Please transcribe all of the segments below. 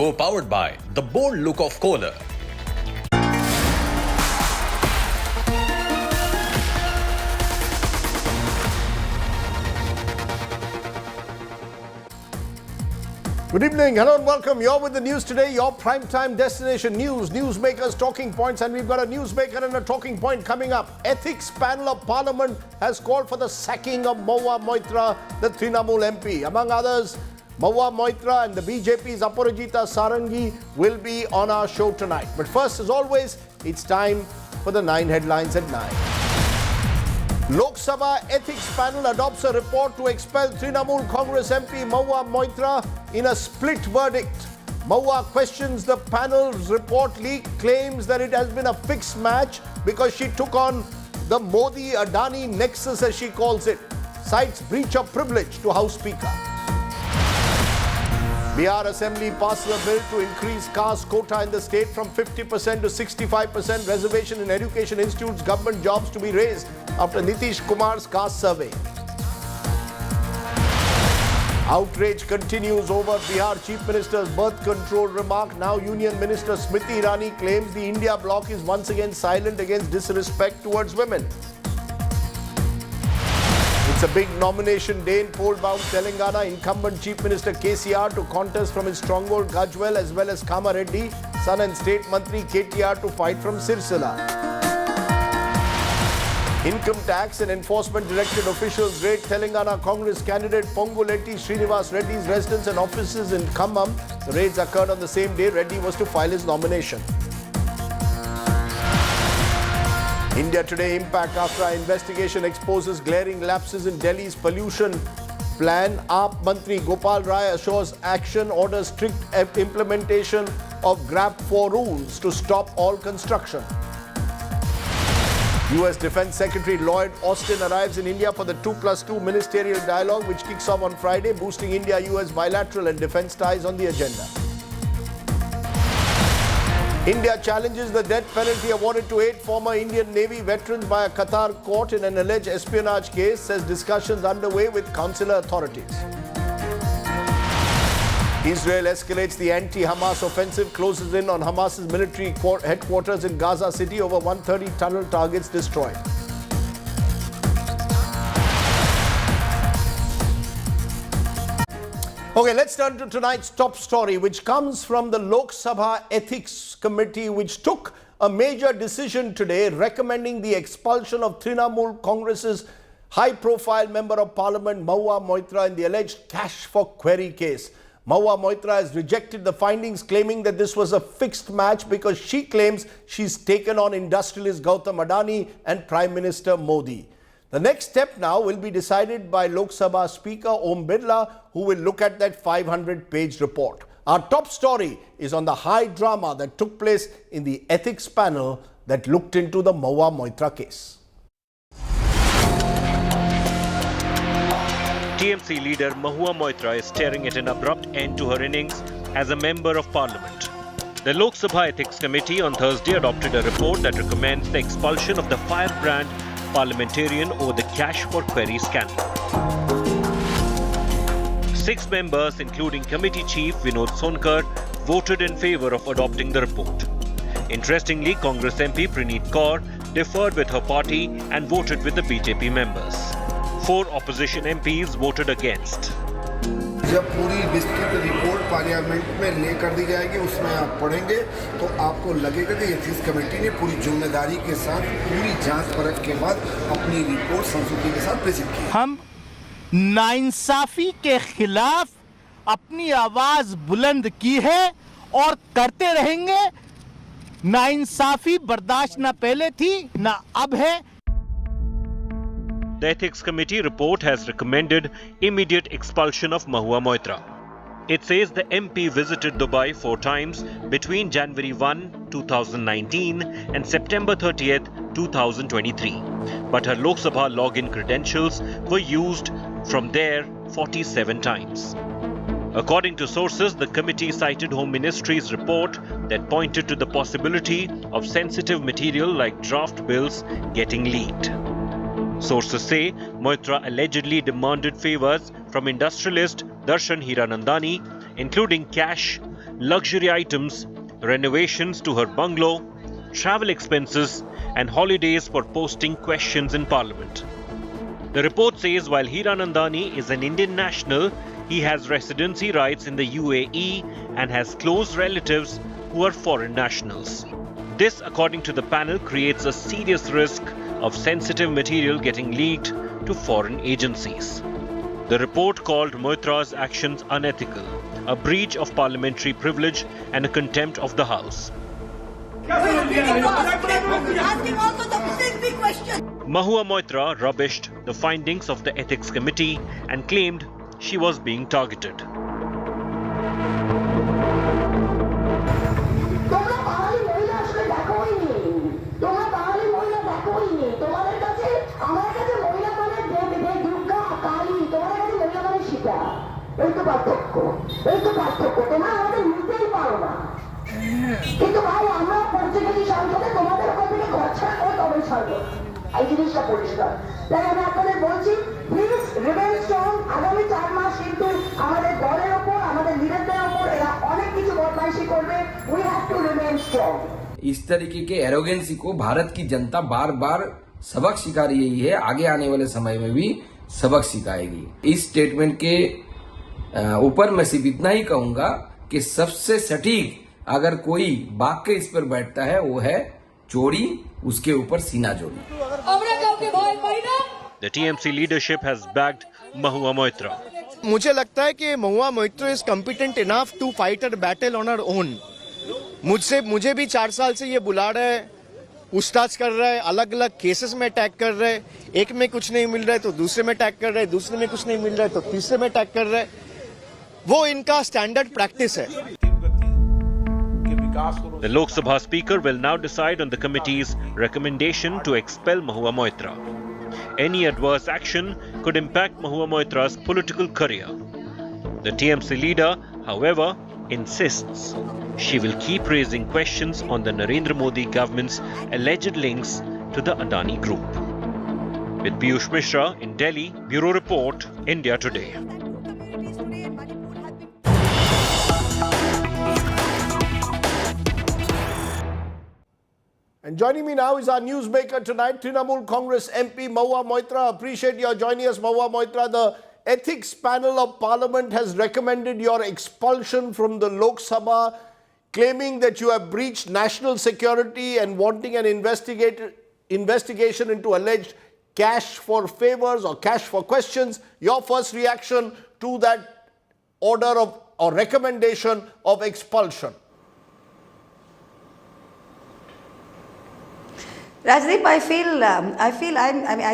Co-powered by the bold look of Kohler. Good evening, hello and welcome. You're with the news today, your primetime destination news, newsmakers, talking points, and we've got a newsmaker and a talking point coming up. Ethics panel of Parliament has called for the sacking of Mahua Moitra, the Trinamool MP. Among others, Mahua Moitra and the BJP's Aparajita Sarangi will be on our show tonight. But first, as always, it's time for the 9 headlines at 9. Lok Sabha Ethics Panel adopts a report to expel Trinamool Congress MP Mahua Moitra in a split verdict. Mahua questions the panel's report leak, claims that it has been a fixed match because she took on the Modi-Adani nexus, as she calls it, cites breach of privilege to House Speaker. Bihar Assembly passes a bill to increase caste quota in the state from 50% to 65%. Reservation in education institutes, government jobs to be raised after Nitish Kumar's caste survey. Outrage continues over Bihar Chief Minister's birth control remark. Now Union Minister Smriti Irani claims the India bloc is once again silent against disrespect towards women. It's a big nomination day in poll-bound Telangana. Incumbent Chief Minister KCR to contest from his stronghold Gajwal, as well as Kama Reddy, son and State Mantri KTR to fight from Sirsila. Income tax and enforcement directorate officials raid Telangana Congress candidate Ponguletti Srinivas Reddy's residence and offices in Khammam. The raids occurred on the same day Reddy was to file his nomination. India Today impact after our investigation exposes glaring lapses in Delhi's pollution plan. AAP Mantri Gopal Rai assures action orders strict implementation of GRAP 4 rules to stop all construction. US Defense Secretary Lloyd Austin arrives in India for the 2+2 ministerial dialogue, which kicks off on Friday, boosting India-US bilateral and defense ties on the agenda. India challenges the death penalty awarded to 8 former Indian Navy veterans by a Qatar court in an alleged espionage case, says discussions underway with consular authorities. Israel escalates the anti-Hamas offensive, closes in on Hamas's military headquarters in Gaza City, over 130 tunnel targets destroyed. Okay, let's turn to tonight's top story, which comes from the Lok Sabha Ethics Committee, which took a major decision today recommending the expulsion of Trinamool Congress's high-profile Member of Parliament Mahua Moitra in the alleged cash for query case. Mahua Moitra has rejected the findings, claiming that this was a fixed match because she claims she's taken on industrialist Gautam Adani and Prime Minister Modi. The next step now will be decided by Lok Sabha Speaker Om Birla, who will look at that 500-page report. Our top story is on the high drama that took place in the ethics panel that looked into the Mahua Moitra case. TMC leader Mahua Moitra is staring at an abrupt end to her innings as a Member of Parliament. The Lok Sabha Ethics Committee on Thursday adopted a report that recommends the expulsion of the firebrand parliamentarian over the cash for query scandal. 6 members, including Committee Chief Vinod Sonkar, voted in favour of adopting the report. Interestingly, Congress MP Preneet Kaur differed with her party and voted with the BJP members. 4 opposition MPs voted against. जब पूरी विस्तृत report parliament में लेकर दी जाएगी, उसमें आप पढ़ेंगे तो आपको लगेगा कि एथिक्स कमेटी ने पूरी जिम्मेदारी के साथ पूरी जांच परख के बाद अपनी रिपोर्ट संशोधन के साथ प्रेषित की। हम नाइंसाफी के खिलाफ अपनी आवाज बुलंद की है और करते रहेंगे। नाइंसाफी बर्दाश्त न पहले थी न अब है। The Ethics Committee report has recommended immediate expulsion of Mahua Moitra. It says the MP visited Dubai 4 times between January 1, 2019 and September 30th, 2023. But her Lok Sabha login credentials were used from there 47 times. According to sources, the committee cited Home Ministry's report that pointed to the possibility of sensitive material like draft bills getting leaked. Sources say Moitra allegedly demanded favors from industrialist Darshan Hiranandani, including cash, luxury items, renovations to her bungalow, travel expenses, and holidays for posting questions in Parliament. The report says while Hiranandani is an Indian national, he has residency rights in the UAE and has close relatives who are foreign nationals. This, according to the panel, creates a serious risk of sensitive material getting leaked to foreign agencies. The report called Moitra's actions unethical, a breach of parliamentary privilege and a contempt of the House. Mahua Moitra rubbished the findings of the Ethics Committee and claimed she was being targeted. इस तरीके के arrogancy को भारत की जनता बार बार सबक सिखा रही है, आगे आने वाले समय में भी सबक सिखाएगी। इस स्टेटमेंट के ऊपर मैं सिर्फ इतना ही कहूंगा कि सबसे सटीक अगर कोई वाक्य इस पर बैठता है वो है चोरी, उसके ऊपर सीना जोड़ी। The TMC leadership has backed Mahua Moitra. मुझे लगता है कि Mahua Moitra is competent enough to fight a battle on her own. मुझे भी 4 साल से ये बुला रहा है, पूछताछ कर रहा है, अलग अलग केसेस में अटैक कर रहा है। एक में कुछ नहीं मिल रहा है तो दूसरे में अटैक कर रहा है, दूसरे में कुछ नहीं मिल रहा है तो तीसरे में अटैक कर रहा है। वो इनका स्टैंडर्ड प्रैक्टिस है। The Lok Sabha Speaker will now decide on the committee's recommendation to expel Mahua Moitra. Any adverse action could impact Mahua Moitra's political career. The TMC leader, however, insists she will keep raising questions on the Narendra Modi government's alleged links to the Adani Group. With Piyush Mishra in Delhi, Bureau Report, India Today. And joining me now is our newsmaker tonight, Trinamool Congress MP Mahua Moitra. Appreciate your joining us, Mahua Moitra. The Ethics Panel of Parliament has recommended your expulsion from the Lok Sabha, claiming that you have breached national security and wanting an investigation into alleged cash for favors or cash for questions. Your first reaction to that order of or recommendation of Rajdeep, I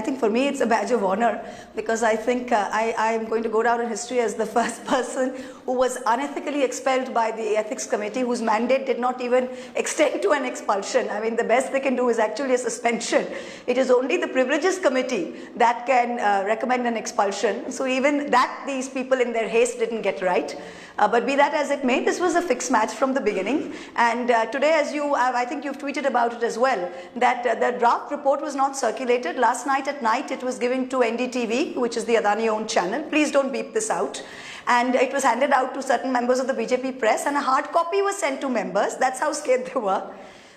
think for me it's a badge of honor because I think I am going to go down in history as the first person who was unethically expelled by the Ethics Committee, whose mandate did not even extend to an expulsion. I mean, the best they can do is actually a suspension. It is only the Privileges Committee that can recommend an expulsion. So even that these people in their haste didn't get right. But be that as it may, this was a fixed match from the beginning. And today, as I think you've tweeted about it as well, that the draft report was not circulated. Last night at night, it was given to NDTV, which is the Adani-owned channel. Please don't beep this out. And it was handed out to certain members of the BJP press, and a hard copy was sent to members. That's how scared they were.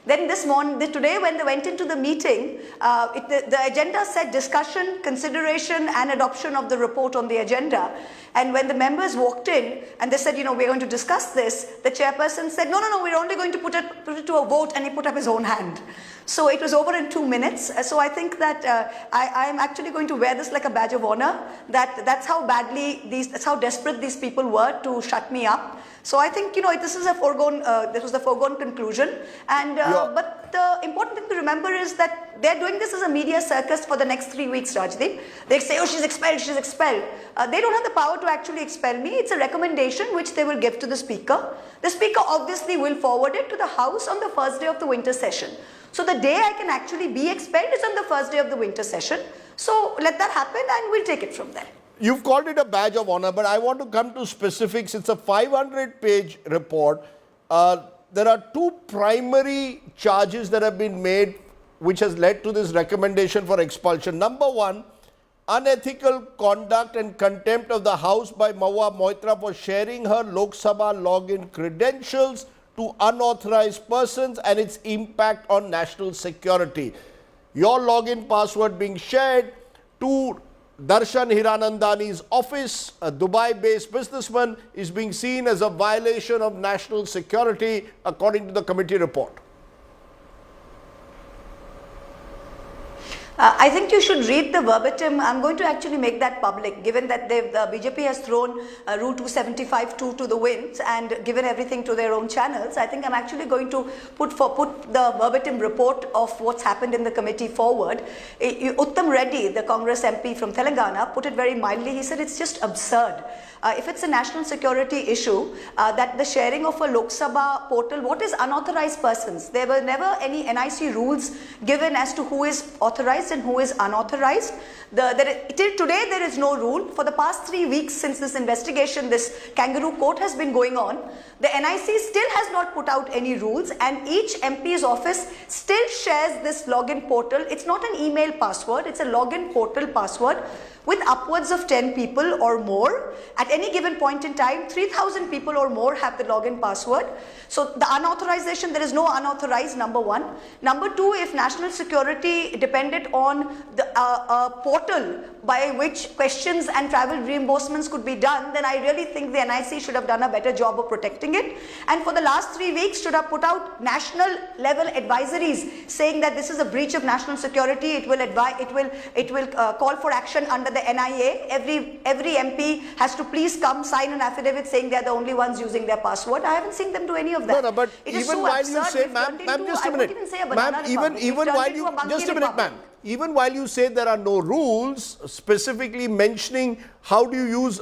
Then this morning, today when they went into the meeting, the agenda said discussion, consideration and adoption of the report on the agenda. And when the members walked in and they said, you know, we're going to discuss this, the chairperson said, no, we're only going to put it to a vote, and he put up his own hand. So it was over in 2 minutes. So I think that I'm actually going to wear this like a badge of honor, that's how that's how desperate these people were to shut me up. So I think, you know, this was the foregone conclusion. And but the important thing to remember is that they're doing this as a media circus for the next 3 weeks, Rajdeep. They say, oh, she's expelled. They don't have the power to actually expel me. It's a recommendation which they will give to the Speaker. The Speaker obviously will forward it to the House on the first day of the winter session. So the day I can actually be expelled is on the first day of the winter session. So let that happen and we'll take it from there. You've called it a badge of honor, but I want to come to specifics. It's a 500-page report. There are 2 primary charges that have been made which has led to this recommendation for expulsion. Number 1, unethical conduct and contempt of the House by Mahua Moitra for sharing her Lok Sabha login credentials to unauthorized persons and its impact on national security. Your login password being shared to Darshan Hiranandani's office, a Dubai-based businessman, is being seen as a violation of national security, according to the committee report. I think you should read the verbatim. I'm going to actually make that public, given that the BJP has thrown Rule 275-2 to the winds and given everything to their own channels. I think I'm actually going to put the verbatim report of what's happened in the committee forward. Uttam Reddy, the Congress MP from Telangana, put it very mildly. He said it's just absurd. If it's a national security issue, that the sharing of a Lok Sabha portal, what is unauthorized persons? There were never any NIC rules given as to who is authorized and who is unauthorized. Till today, there is no rule. For the past 3 weeks since this investigation, this kangaroo court has been going on, the NIC still has not put out any rules, and each MP's office still shares this login portal. It's not an email password, it's a login portal password with upwards of 10 people or more. At any given point in time, 3,000 people or more have the login password. So the unauthorization, there is no unauthorized, number one. Number two, if national security depended on the portal by which questions and travel reimbursements could be done, then I really think the NIC should have done a better job of protecting it. And for the last 3 weeks should have put out national level advisories saying that this is a breach of national security. It will call for action under the NIA. Every MP has to please come sign an affidavit saying they are the only ones using their password. I haven't seen them do any of that. No, but it even while you say, ma'am, just a minute, ma'am, even while you, just a minute, ma'am, even while you say there are no rules specifically mentioning how do you use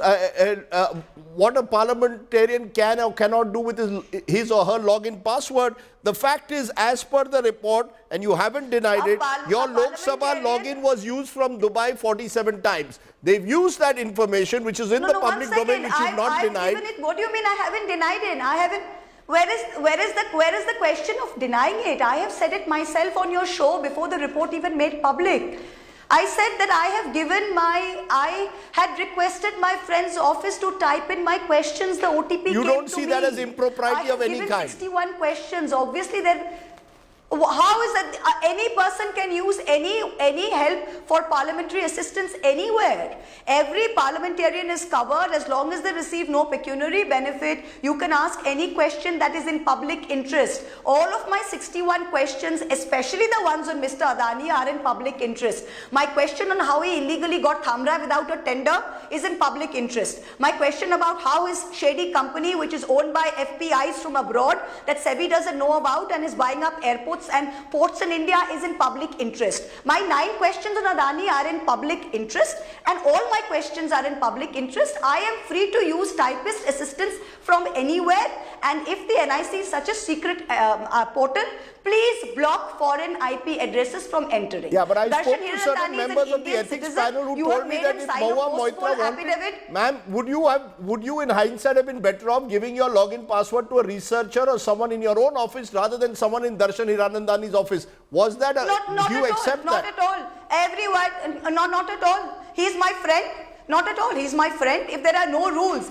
what a parliamentarian can or cannot do with his or her login password, the fact is, as per the report, and you haven't denied it, your Lok Sabha login was used from Dubai 47 times. They've used that information, which is in the public domain, which you've not denied. What do you mean I haven't denied it? I haven't. Where is the question of denying it? I have said it myself on your show before the report even made public. I said that I had requested my friend's office to type in my questions. The OTP came to me. You don't see that as impropriety of any kind? I have given 61 questions. Obviously, how is that any person can use any help for parliamentary assistance anywhere? Every parliamentarian is covered as long as they receive no pecuniary benefit. You can ask any question that is in public interest. All of my 61 questions, especially the ones on Mr. Adani, are in public interest. My question on how he illegally got Thamra without a tender is in public interest. My question about how his shady company, which is owned by FPIs from abroad, that SEBI doesn't know about and is buying up airports and ports in India, is in public interest. My 9 questions on Adani are in public interest, and all my questions are in public interest. I am free to use typist assistance from anywhere, and if the NIC is such a secret portal, please block foreign IP addresses from entering. Yeah, but I spoke to certain members of the ethics panel who told me that if Mahua Moitra wanted, ma'am, would you in hindsight have been better off giving your login password to a researcher or someone in your own office rather than someone in Darshan Hiranandani's office? Was that not do you accept not that? Not at all. Everyone, not at all. He is my friend. Not at all. He's my friend. If there are no rules,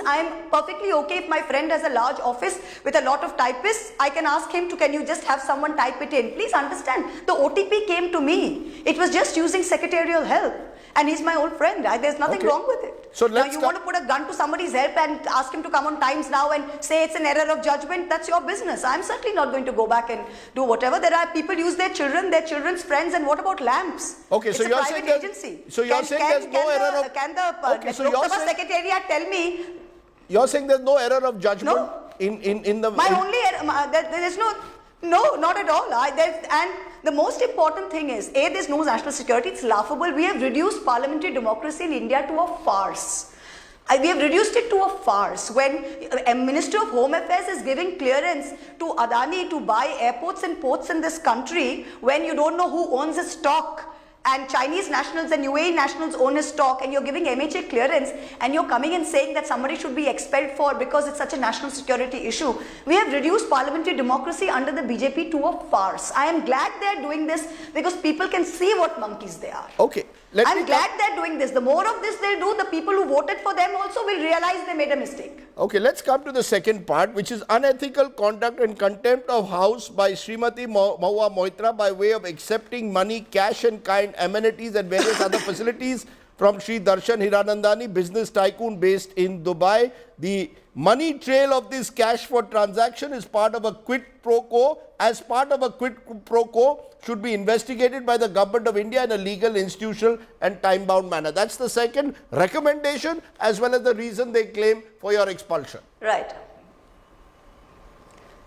I am perfectly okay. If my friend has a large office with a lot of typists, I can ask him to, can you just have someone type it in? Please understand, the OTP came to me. It was just using secretarial help. And he's my old friend. There's nothing wrong with it. So now you want to put a gun to somebody's head and ask him to come on Times Now and say it's an error of judgment, that's your business. I'm certainly not going to go back and do whatever. There are people use their children, their children's friends, and what about lamps? Okay, it's so a you're private saying agency. So you're saying there's no error of... Can the Lok Sabha Secretariat tell me... You're saying there's no error of judgment? No. In the... My only error... There is no... No, not at all. And the most important thing is, A, there's no national security. It's laughable. We have reduced parliamentary democracy in India to a farce. We have reduced it to a farce when a Minister of Home Affairs is giving clearance to Adani to buy airports and ports in this country when you don't know who owns his stock. And Chinese nationals and UAE nationals own his stock, and you're giving MHA clearance, and you're coming and saying that somebody should be expelled for because it's such a national security issue. We have reduced parliamentary democracy under the BJP to a farce. I am glad they're doing this because people can see what monkeys they are. Okay. I'm glad they're doing this. The more of this they'll do, the people who voted for them also will realize they made a mistake. Okay, let's come to the second part, which is unethical conduct and contempt of house by Srimati Mahua Moitra by way of accepting money, cash and kind, amenities and various other facilities from Sri Darshan Hiranandani, business tycoon based in Dubai. The money trail of this cash for transaction is part of a quid pro quo. As part of a quid pro quo, should be investigated by the government of India in a legal, institutional and time-bound manner. That's the second recommendation as well as the reason they claim for your expulsion. Right.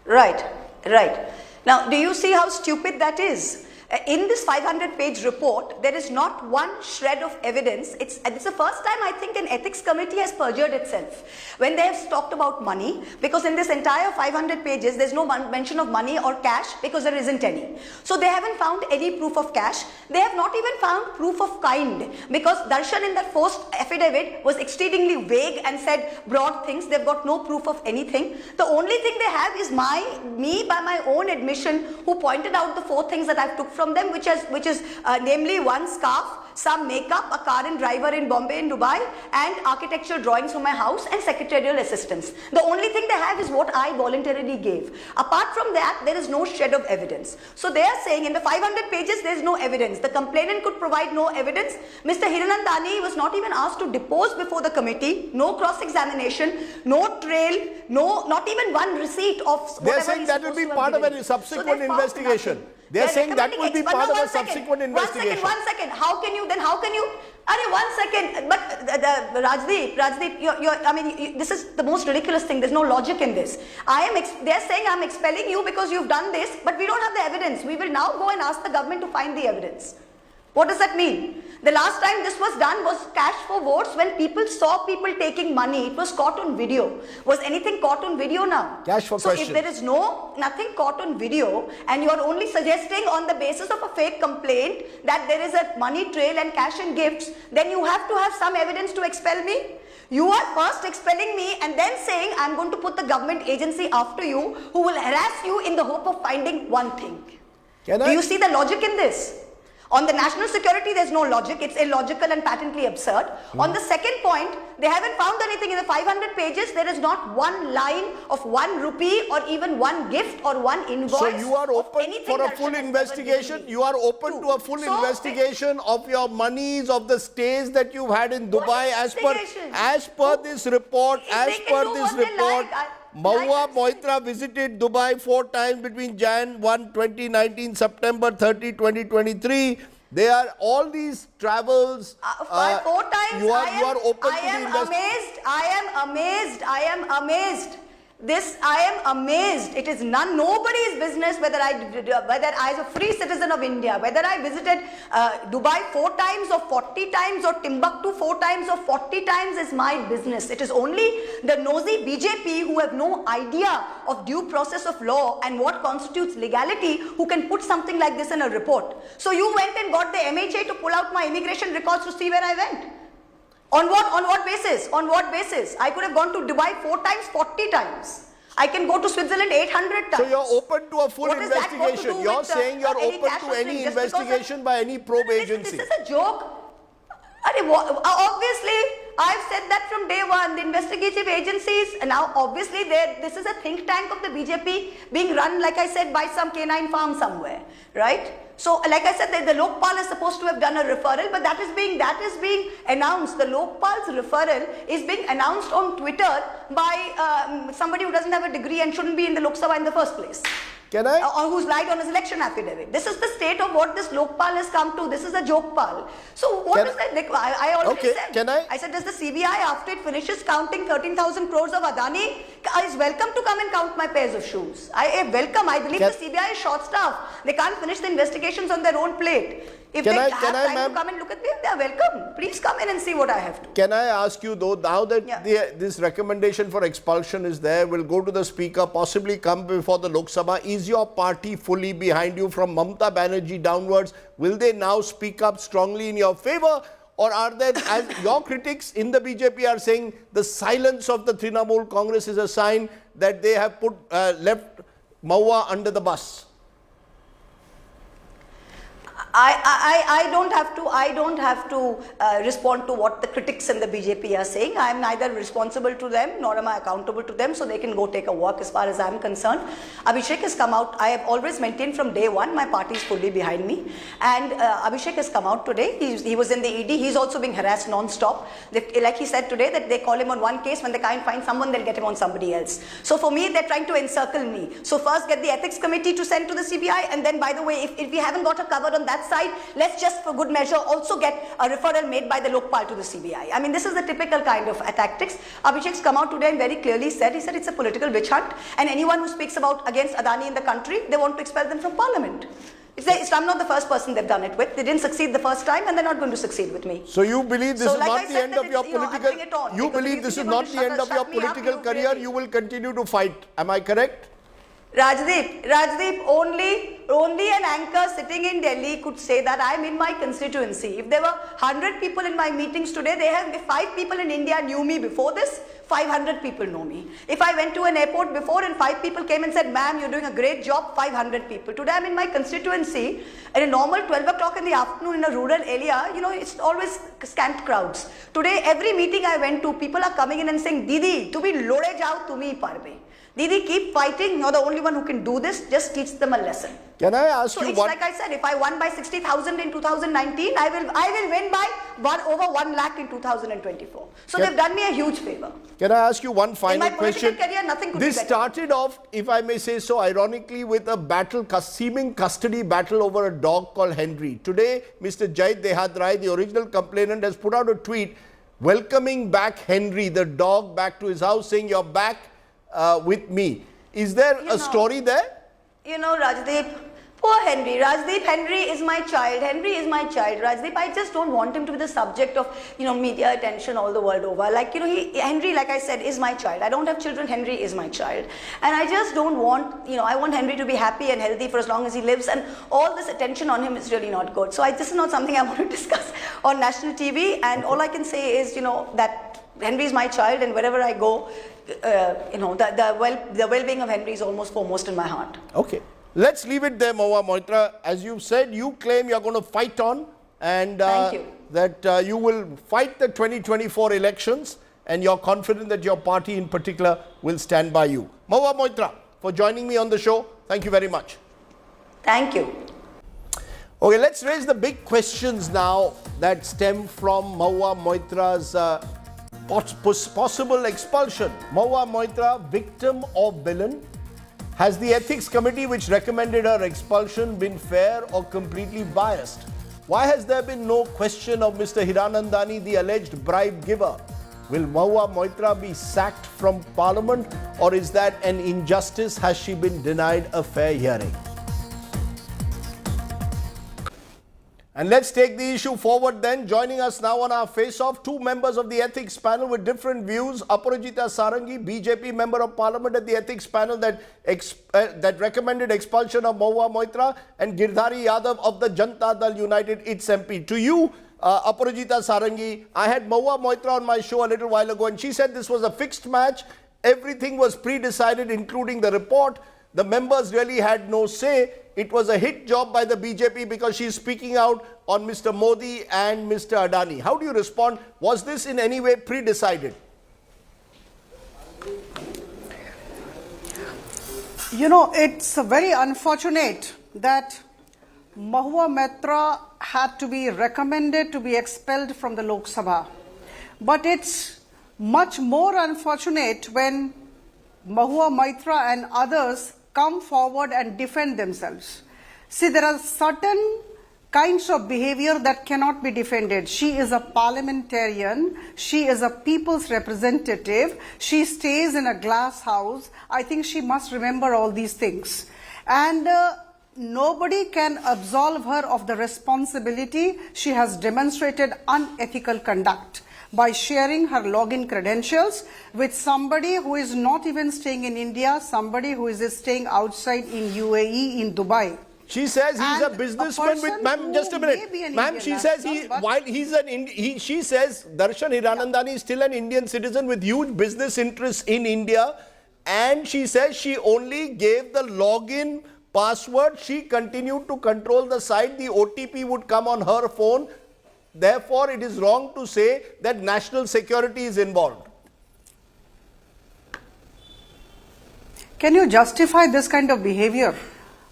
Right. Right. Now, do you see how stupid that is? In this 500-page report, there is not one shred of evidence. It's the first time I think an ethics committee has perjured itself when they have talked about money, because in this entire 500 pages, there's no mention of money or cash because there isn't any. So they haven't found any proof of cash. They have not even found proof of kind, because Darshan in that first affidavit was exceedingly vague and said broad things. They've got no proof of anything. The only thing they have is me by my own admission, who pointed out the 4 things that I've took from them, which is namely one scarf, some makeup, a car and driver in Bombay and Dubai, and architectural drawings for my house and secretarial assistance. The only thing they have is what I voluntarily gave. Apart from that, there is no shred of evidence. So they are saying in the 500 pages, there is no evidence. The complainant could provide no evidence. Mr. Hiranandani was not even asked to depose before the committee. No cross-examination, no trail, not even one receipt of whatever. They are saying that will be part of a subsequent investigation. They are saying that will be part of a subsequent investigation. One second. How can you? One second. But Rajdeep, this is the most ridiculous thing. There's no logic in this. They're saying I'm expelling you because you've done this, but we don't have the evidence. We will now go and ask the government to find the evidence. What does that mean? The last time this was done was cash for votes, when people saw people taking money. It was caught on video. Was anything caught on video now? Cash for so questions. If there is nothing caught on video, and you are only suggesting on the basis of a fake complaint that there is a money trail and cash and gifts, then you have to have some evidence to expel me. You are first expelling me and then saying I'm going to put the government agency after you, who will harass you in the hope of finding one thing. Do you see the logic in this? On the national security, there's no logic. It's illogical and patently absurd. On the second point, they haven't found anything. In the 500 pages, there is not one line of 1 rupee or even one gift or one invoice. So you are open for a full investigation? You are open to a full investigation of your monies, of the stays that you've had in Dubai as per this report, Mahua Moitra visited Dubai 4 times between Jan 1, 2019, September 30, 2023. There are all these travels. 4 times. You are open to the investigation. I am amazed. I am amazed. It is nobody's business whether I, as a free citizen of India, whether I visited Dubai 4 times or 40 times or Timbuktu 4 times or 40 times is my business. It is only the nosy BJP who have no idea of due process of law and what constitutes legality who can put something like this in a report. So you went and got the MHA to pull out my immigration records to see where I went. On what basis? On what basis? I could have gone to Dubai 4 times, 40 times. I can go to Switzerland 800 times. So you're open to a full investigation. You're saying you're open to any investigation by any probe agency. This is a joke. Obviously, I've said that from day one. The investigative agencies, now obviously this is a think tank of the BJP being run, like I said, by some canine farm somewhere, right? So, like I said, the Lokpal is supposed to have done a referral, but that is being announced. The Lokpal's referral is being announced on Twitter by somebody who doesn't have a degree and shouldn't be in the Lok Sabha in the first place. Can I? Or who's lied on his election affidavit. This is the state of what this Lokpal has come to. This is a jokepal. So what is that? Like, I already said. Can I? I said, does the CBI, after it finishes counting 13,000 crores of Adani, is welcome to come and count my pairs of shoes. I welcome. I believe the CBI is short staffed. They can't finish the investigations on their own plate. If they have time to come and look at me, they are welcome. Please come in and see what I have to. Can I ask you though, now that this recommendation for expulsion is there, will go to the speaker, possibly come before the Lok Sabha. Is your party fully behind you from Mamata Banerjee downwards? Will they now speak up strongly in your favor? Or are there, as your critics in the BJP are saying, the silence of the Trinamool Congress is a sign that they have left Mahua under the bus? I don't have to respond to what the critics in the BJP are saying. I am neither responsible to them nor am I accountable to them, so they can go take a walk as far as I am concerned. Abhishek has come out. I have always maintained from day one my party is fully behind me, and Abhishek has come out today. He was in the ED. He's also being harassed non-stop. Like he said today that they call him on one case, when they can't find someone, they'll get him on somebody else. So for me, they're trying to encircle me. So first get the ethics committee to send to the CBI, and then, by the way, if we haven't got a cover on that side, let's just for good measure also get a referral made by the Lokpal to the CBI. I mean, this is the typical kind of tactics. Abhishek's come out today and very clearly said, he said it's a political witch hunt, and anyone who speaks against Adani in the country, they want to expel them from parliament. I'm not the first person they've done it with. They didn't succeed the first time, and they're not going to succeed with me. So you believe this is not the end of your political, you believe this is not the end of your political career, you will continue to fight. Am I correct? Rajdeep, only an anchor sitting in Delhi could say that I'm in my constituency. If there were 100 people in my meetings today, if 5 people in India knew me before this, 500 people know me. If I went to an airport before and 5 people came and said, ma'am, you're doing a great job, 500 people. Today I'm in my constituency at a normal 12 o'clock in the afternoon in a rural area, it's always scant crowds. Today, every meeting I went to, people are coming in and saying, Didi, tu bhi lode jao, tu hi parbe. Didi, keep fighting. You're the only one who can do this. Just teach them a lesson. Can I ask you it's like I said, if I won by 60,000 in 2019, I will win by over 1 lakh in 2024. So they've done me a huge favor. Can I ask you one final question? In my political career, nothing could be better. This started off, if I may say so, ironically, with a battle, seeming custody battle over a dog called Henry. Today, Mr. Jait Dehadrai, the original complainant, has put out a tweet welcoming back Henry, the dog, back to his house, saying, you're back with me. Is there a story there? Rajdeep, poor Henry. Rajdeep, Henry is my child. Henry is my child. Rajdeep, I just don't want him to be the subject of, media attention all the world over. Henry, like I said, is my child. I don't have children. Henry is my child. And I just don't want, I want Henry to be happy and healthy for as long as he lives. And all this attention on him is really not good. So this is not something I want to discuss on national TV. And all I can say is, that Henry is my child, and wherever I go, the well-being of Henry is almost foremost in my heart. Okay. Let's leave it there, Mahua Moitra. As you said, you claim you're going to fight on, and Thank you. That you will fight the 2024 elections, and you're confident that your party in particular will stand by you. Mahua Moitra, for joining me on the show, thank you very much. Thank you. Okay, let's raise the big questions now that stem from Mahua Moitra's possible expulsion. Mahua Moitra, victim or villain? Has the Ethics Committee, which recommended her expulsion, been fair or completely biased? Why has there been no question of Mr. Hiranandani, the alleged bribe giver? Will Mahua Moitra be sacked from Parliament, or is that an injustice? Has she been denied a fair hearing? And let's take the issue forward then. Joining us now on our face-off, 2 members of the ethics panel with different views. Aparajita Sarangi, BJP member of parliament at the ethics panel that recommended expulsion of Mahua Moitra, and Girdhari Yadav of the Janata Dal United, its MP. To you, Aparajita Sarangi, I had Mahua Moitra on my show a little while ago, and she said this was a fixed match. Everything was pre-decided, including the report. The members really had no say. It was a hit job by the BJP because she's speaking out on Mr. Modi and Mr. Adani. How do you respond? Was this in any way pre-decided? It's very unfortunate that Mahua Moitra had to be recommended to be expelled from the Lok Sabha. But it's much more unfortunate when Mahua Moitra and others come forward and defend themselves. See, there are certain kinds of behavior that cannot be defended. She is a parliamentarian. She is a people's representative. She stays in a glass house. I think she must remember all these things. And nobody can absolve her of the responsibility. She has demonstrated unethical conduct by sharing her login credentials with somebody who is not even staying in India, somebody who is staying outside in UAE, in Dubai. She says he's a businessman with, ma'am, just a minute. Ma'am, she says she says Darshan Hiranandani is still an Indian citizen with huge business interests in India, and she says she only gave the login password, she continued to control the site. The OTP would come on her phone. Therefore, it is wrong to say that national security is involved. Can you justify this kind of behavior?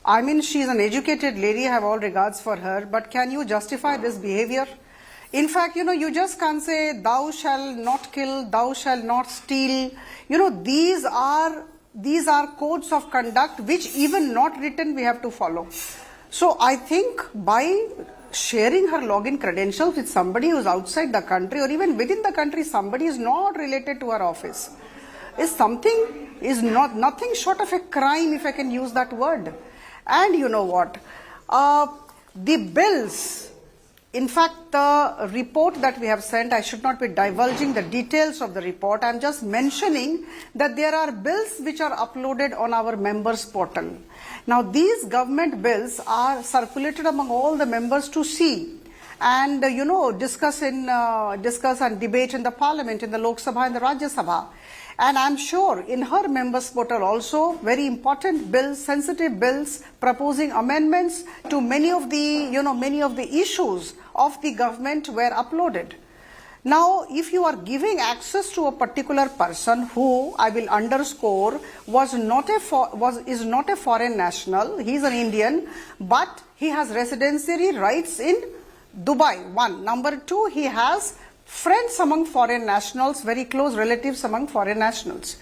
I mean, she's an educated lady, I have all regards for her, but can you justify this behavior? In fact, you just can't say, thou shall not kill, thou shall not steal. These are codes of conduct which even not written we have to follow. So I think by sharing her login credentials with somebody who's outside the country or even within the country, somebody is not related to her office, is nothing short of a crime, if I can use that word. And you know what? The bills, in fact, the report that we have sent, I should not be divulging the details of the report. I'm just mentioning that there are bills which are uploaded on our members portal. Now, these government bills are circulated among all the members to see and, discuss and debate in the parliament, in the Lok Sabha and the Rajya Sabha. And I'm sure in her members portal also very important bills, sensitive bills, proposing amendments to many of the issues of the government were uploaded. Now, if you are giving access to a particular person who, I will underscore, is not a foreign national, he is an Indian, but he has residency rights in Dubai, one. Number two, he has friends among foreign nationals, very close relatives among foreign nationals.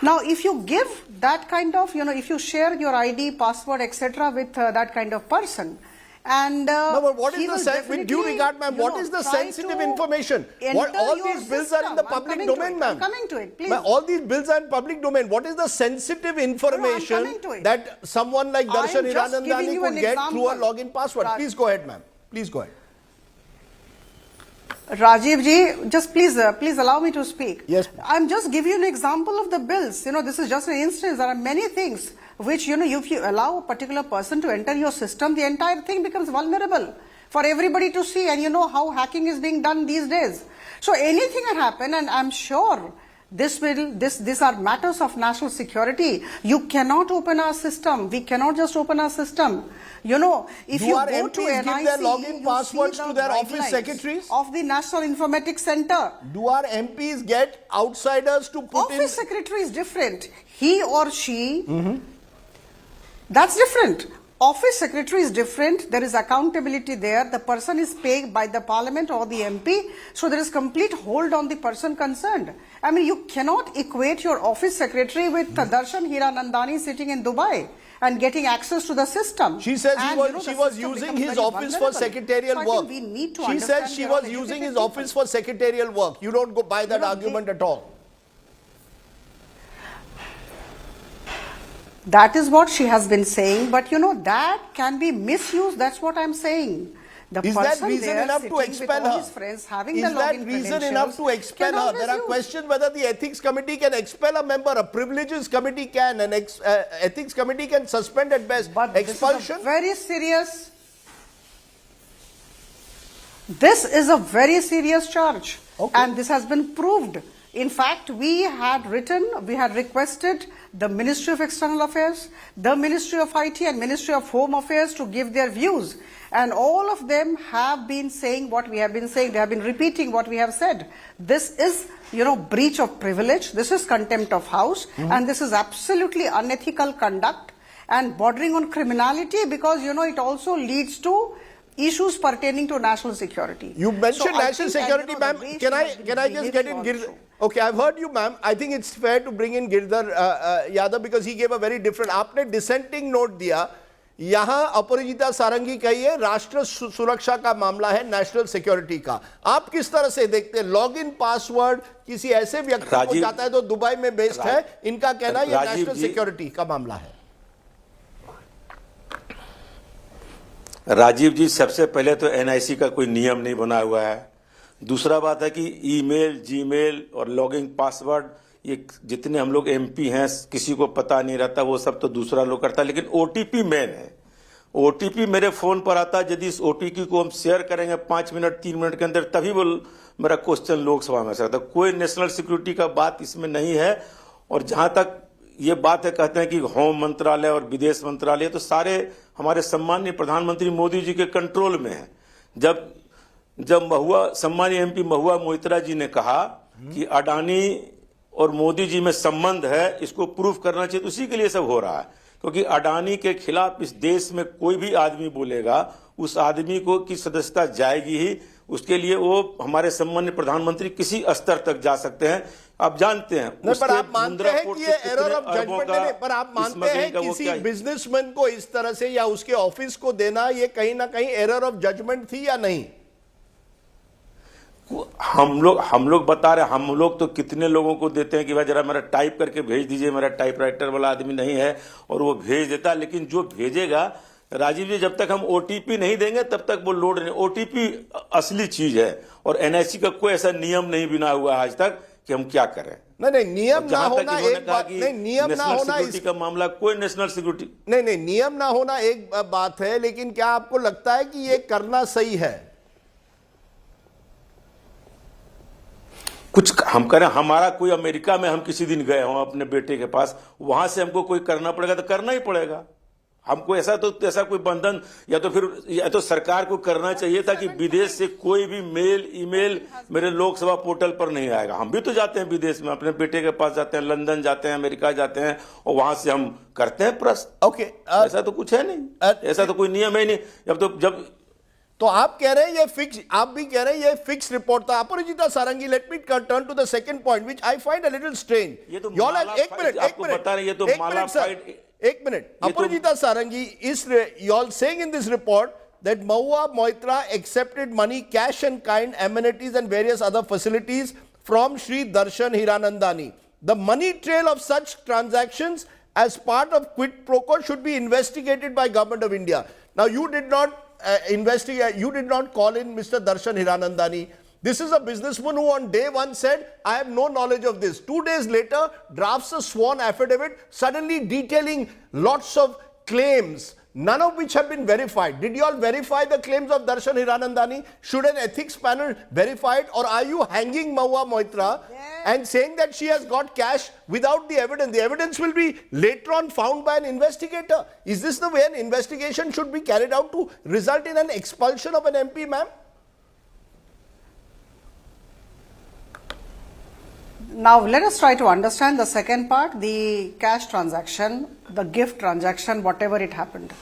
Now, if you give that kind of, if you share your ID, password, etc. with that kind of person, and no, but what is the with due regard, ma'am, what is the sensitive information? What all these bills are in the public domain, ma'am. I'm coming to it, please. All these bills are in public domain. What is the sensitive information that someone like Darshan Hiranandani could get through a login password? Please go ahead, ma'am. Please go ahead. Rajiv ji, just please allow me to speak. Yes. I'm just giving you an example of the bills. This is just an instance. There are many things which, if you allow a particular person to enter your system, the entire thing becomes vulnerable for everybody to see. And you know how hacking is being done these days. So anything can happen, and I'm sure these are matters of national security. You cannot open our system. We cannot just open our system. If you go to NIC, give their login passwords to their office secretaries of the National Informatics Center. Do our MPs get outsiders to put in? Office secretary is different. He or she, that's different. Office secretary is different. There is accountability there. The person is paid by the parliament or the MP. So there is complete hold on the person concerned. I mean, you cannot equate your office secretary with Darshan Hiranandani sitting in Dubai and getting access to the system. She says she was using his office for secretarial work. She says she was using his office for secretarial work. You don't go by that argument at all. That is what she has been saying, but that can be misused. That's what I'm saying. Is that reason enough to expel her? Is that reason enough to expel her? There are questions whether the Ethics Committee can expel a member. A Privileges Committee can. An Ethics Committee can suspend at best. But expulsion? This is a very serious charge. Okay. And this has been proved. In fact, we had requested the Ministry of External Affairs, the Ministry of IT and Ministry of Home Affairs to give their views. And all of them have been saying what we have been saying. They have been repeating what we have said. This is, breach of privilege. This is contempt of house. And this is absolutely unethical conduct and bordering on criminality because, it also leads to issues pertaining to national security. You mentioned national security, ma'am. Can I just get in Girdhar? Okay, I've heard you, ma'am. I think it's fair to bring in Girdhar Yadav because he gave a very different. आपने dissenting note दिया. यहाँ अपराजिता सारंगी कही है राष्ट्र सुरक्षा का मामला है, नेशनल सिक्योरिटी का. आप किस तरह से देखते हैं? लॉगिन पासवर्ड किसी ऐसे व्यक्ति को जाता है तो दुबई में बेस्ड है. इनका कहना है ये नेशनल सिक्योरिटी का मामला है. राजीव जी, सबसे पहले तो एनआईसी का कोई नियम नहीं बना हुआ है. दूसरा बात है कि ईमेल, जीमेल और लॉगिन पासवर्ड ये जितने हम लोग एमपी हैं किसी को पता नहीं रहता, वो सब तो दूसरा लोग करता है. लेकिन ओटीपी मेन है. ओटीपी मेरे फोन पर आता है. यदि इस ओटीपी को हम शेयर करेंगे 5 मिनट 3 मिनट के अंदर, तभी वो मेरा क्वेश्चन लोकसभा में सकता. कोई नेशनल सिक्योरिटी का बात इसमें नहीं है. और जहां तक ये बात है, कहते हैं कि होम मंत्रालय और विदेश मंत्रालय तो सारे हमारे सम्मानीय प्रधानमंत्री मोदी जी के कंट्रोल में है। जब सम्मानीय एमपी महुआ मोइत्रा जी ने कहा कि अडानी और मोदी जी में संबंध है, इसको प्रूफ करना चाहिए, तो उसी के लिए सब हो रहा है। क्योंकि अडानी के खिलाफ इस देश में कोई भी आदमी बोलेगा, उस आदमी को की सदस्यता जाएगी ही। उसके लिए वो हमारे सम्मानीय प्रधानमंत्री किसी स्तर तक जा सकते हैं। आप जानते हैं। पर आप मानते हैं कि ये एरर ऑफ जजमेंट है, पर आप मानते हैं किसी बिजनेसमैन को इस तरह से या उसके ऑफिस को देना ये कहीं ना कहीं एरर ऑफ जजमेंट थी या नहीं? हम लोग बता रहे, हम लोग तो कितने लोगों को देते हैं कि भाई जरा मेरा टाइप करके भेज दीजिए, मेरा टाइपराइटर वाला आदमी नहीं है, और वो भेज देता। लेकिन जो भेजेगा, राजीव जी, जब तक हम ओटीपी नहीं देंगे तब तक वो लोड नहीं। ओटीपी असली चीज है, और एनआईसी का कोई ऐसा नियम नहीं बना हुआ है आज तक कि हम क्या करें। नहीं, नियम ना होना एक बात, नहीं, नियम ना होना सिक्योरिटी का मामला, कोई नेशनल सिक्योरिटी नहीं, नियम ना होना एक बात है, लेकिन क्या आपको लगता है कि ये करना सही है? कुछ हम करें, हमारा कोई अमेरिका में हम किसी दिन गए हों अपने बेटे के पास, वहां से हमको कोई करना पड़ेगा तो करना ही पड़ेगा। हमको ऐसा कोई बंधन, या तो सरकार को करना चाहिए था कि विदेश से कोई भी मेल ईमेल मेरे लोकसभा पोर्टल पर नहीं आएगा। हम भी तो जाते हैं विदेश में, अपने बेटे के पास जाते हैं, लंदन जाते हैं, अमेरिका जाते हैं, और वहां से हम करते हैं प्रश्न। ओके, ऐसा तो कुछ है नहीं, ऐसा तो कोई नियम है नहीं। जब तो आप कह रहे हैं ये फिक्स, आप भी कह रहे हैं ये फिक्स रिपोर्ट था। Aparajita Sarangi, let me turn to the second point which I find a little strange. ये तो एक minute Aparajita Sarangi, is you all saying in this report that Mahua Moitra accepted money, cash and kind, amenities and various other facilities from Shri Darshan Hiranandani. The money trail of such transactions as part of quid pro quo should be investigated by Government of India. Now you did not investigate, you did not call in Mr. Darshan Hiranandani. This is a businessman who on day one said, I have no knowledge of this. 2 days later, drafts a sworn affidavit, suddenly detailing lots of claims, none of which have been verified. Did you all verify the claims of Darshan Hiranandani? Should an ethics panel verify it? Or are you hanging Mahua Moitra and saying that she has got cash without the evidence? The evidence will be later on found by an investigator. Is this the way an investigation should be carried out to result in an expulsion of an MP, ma'am? Now let us try to understand the second part, the cash transaction, the gift transaction, whatever it happened.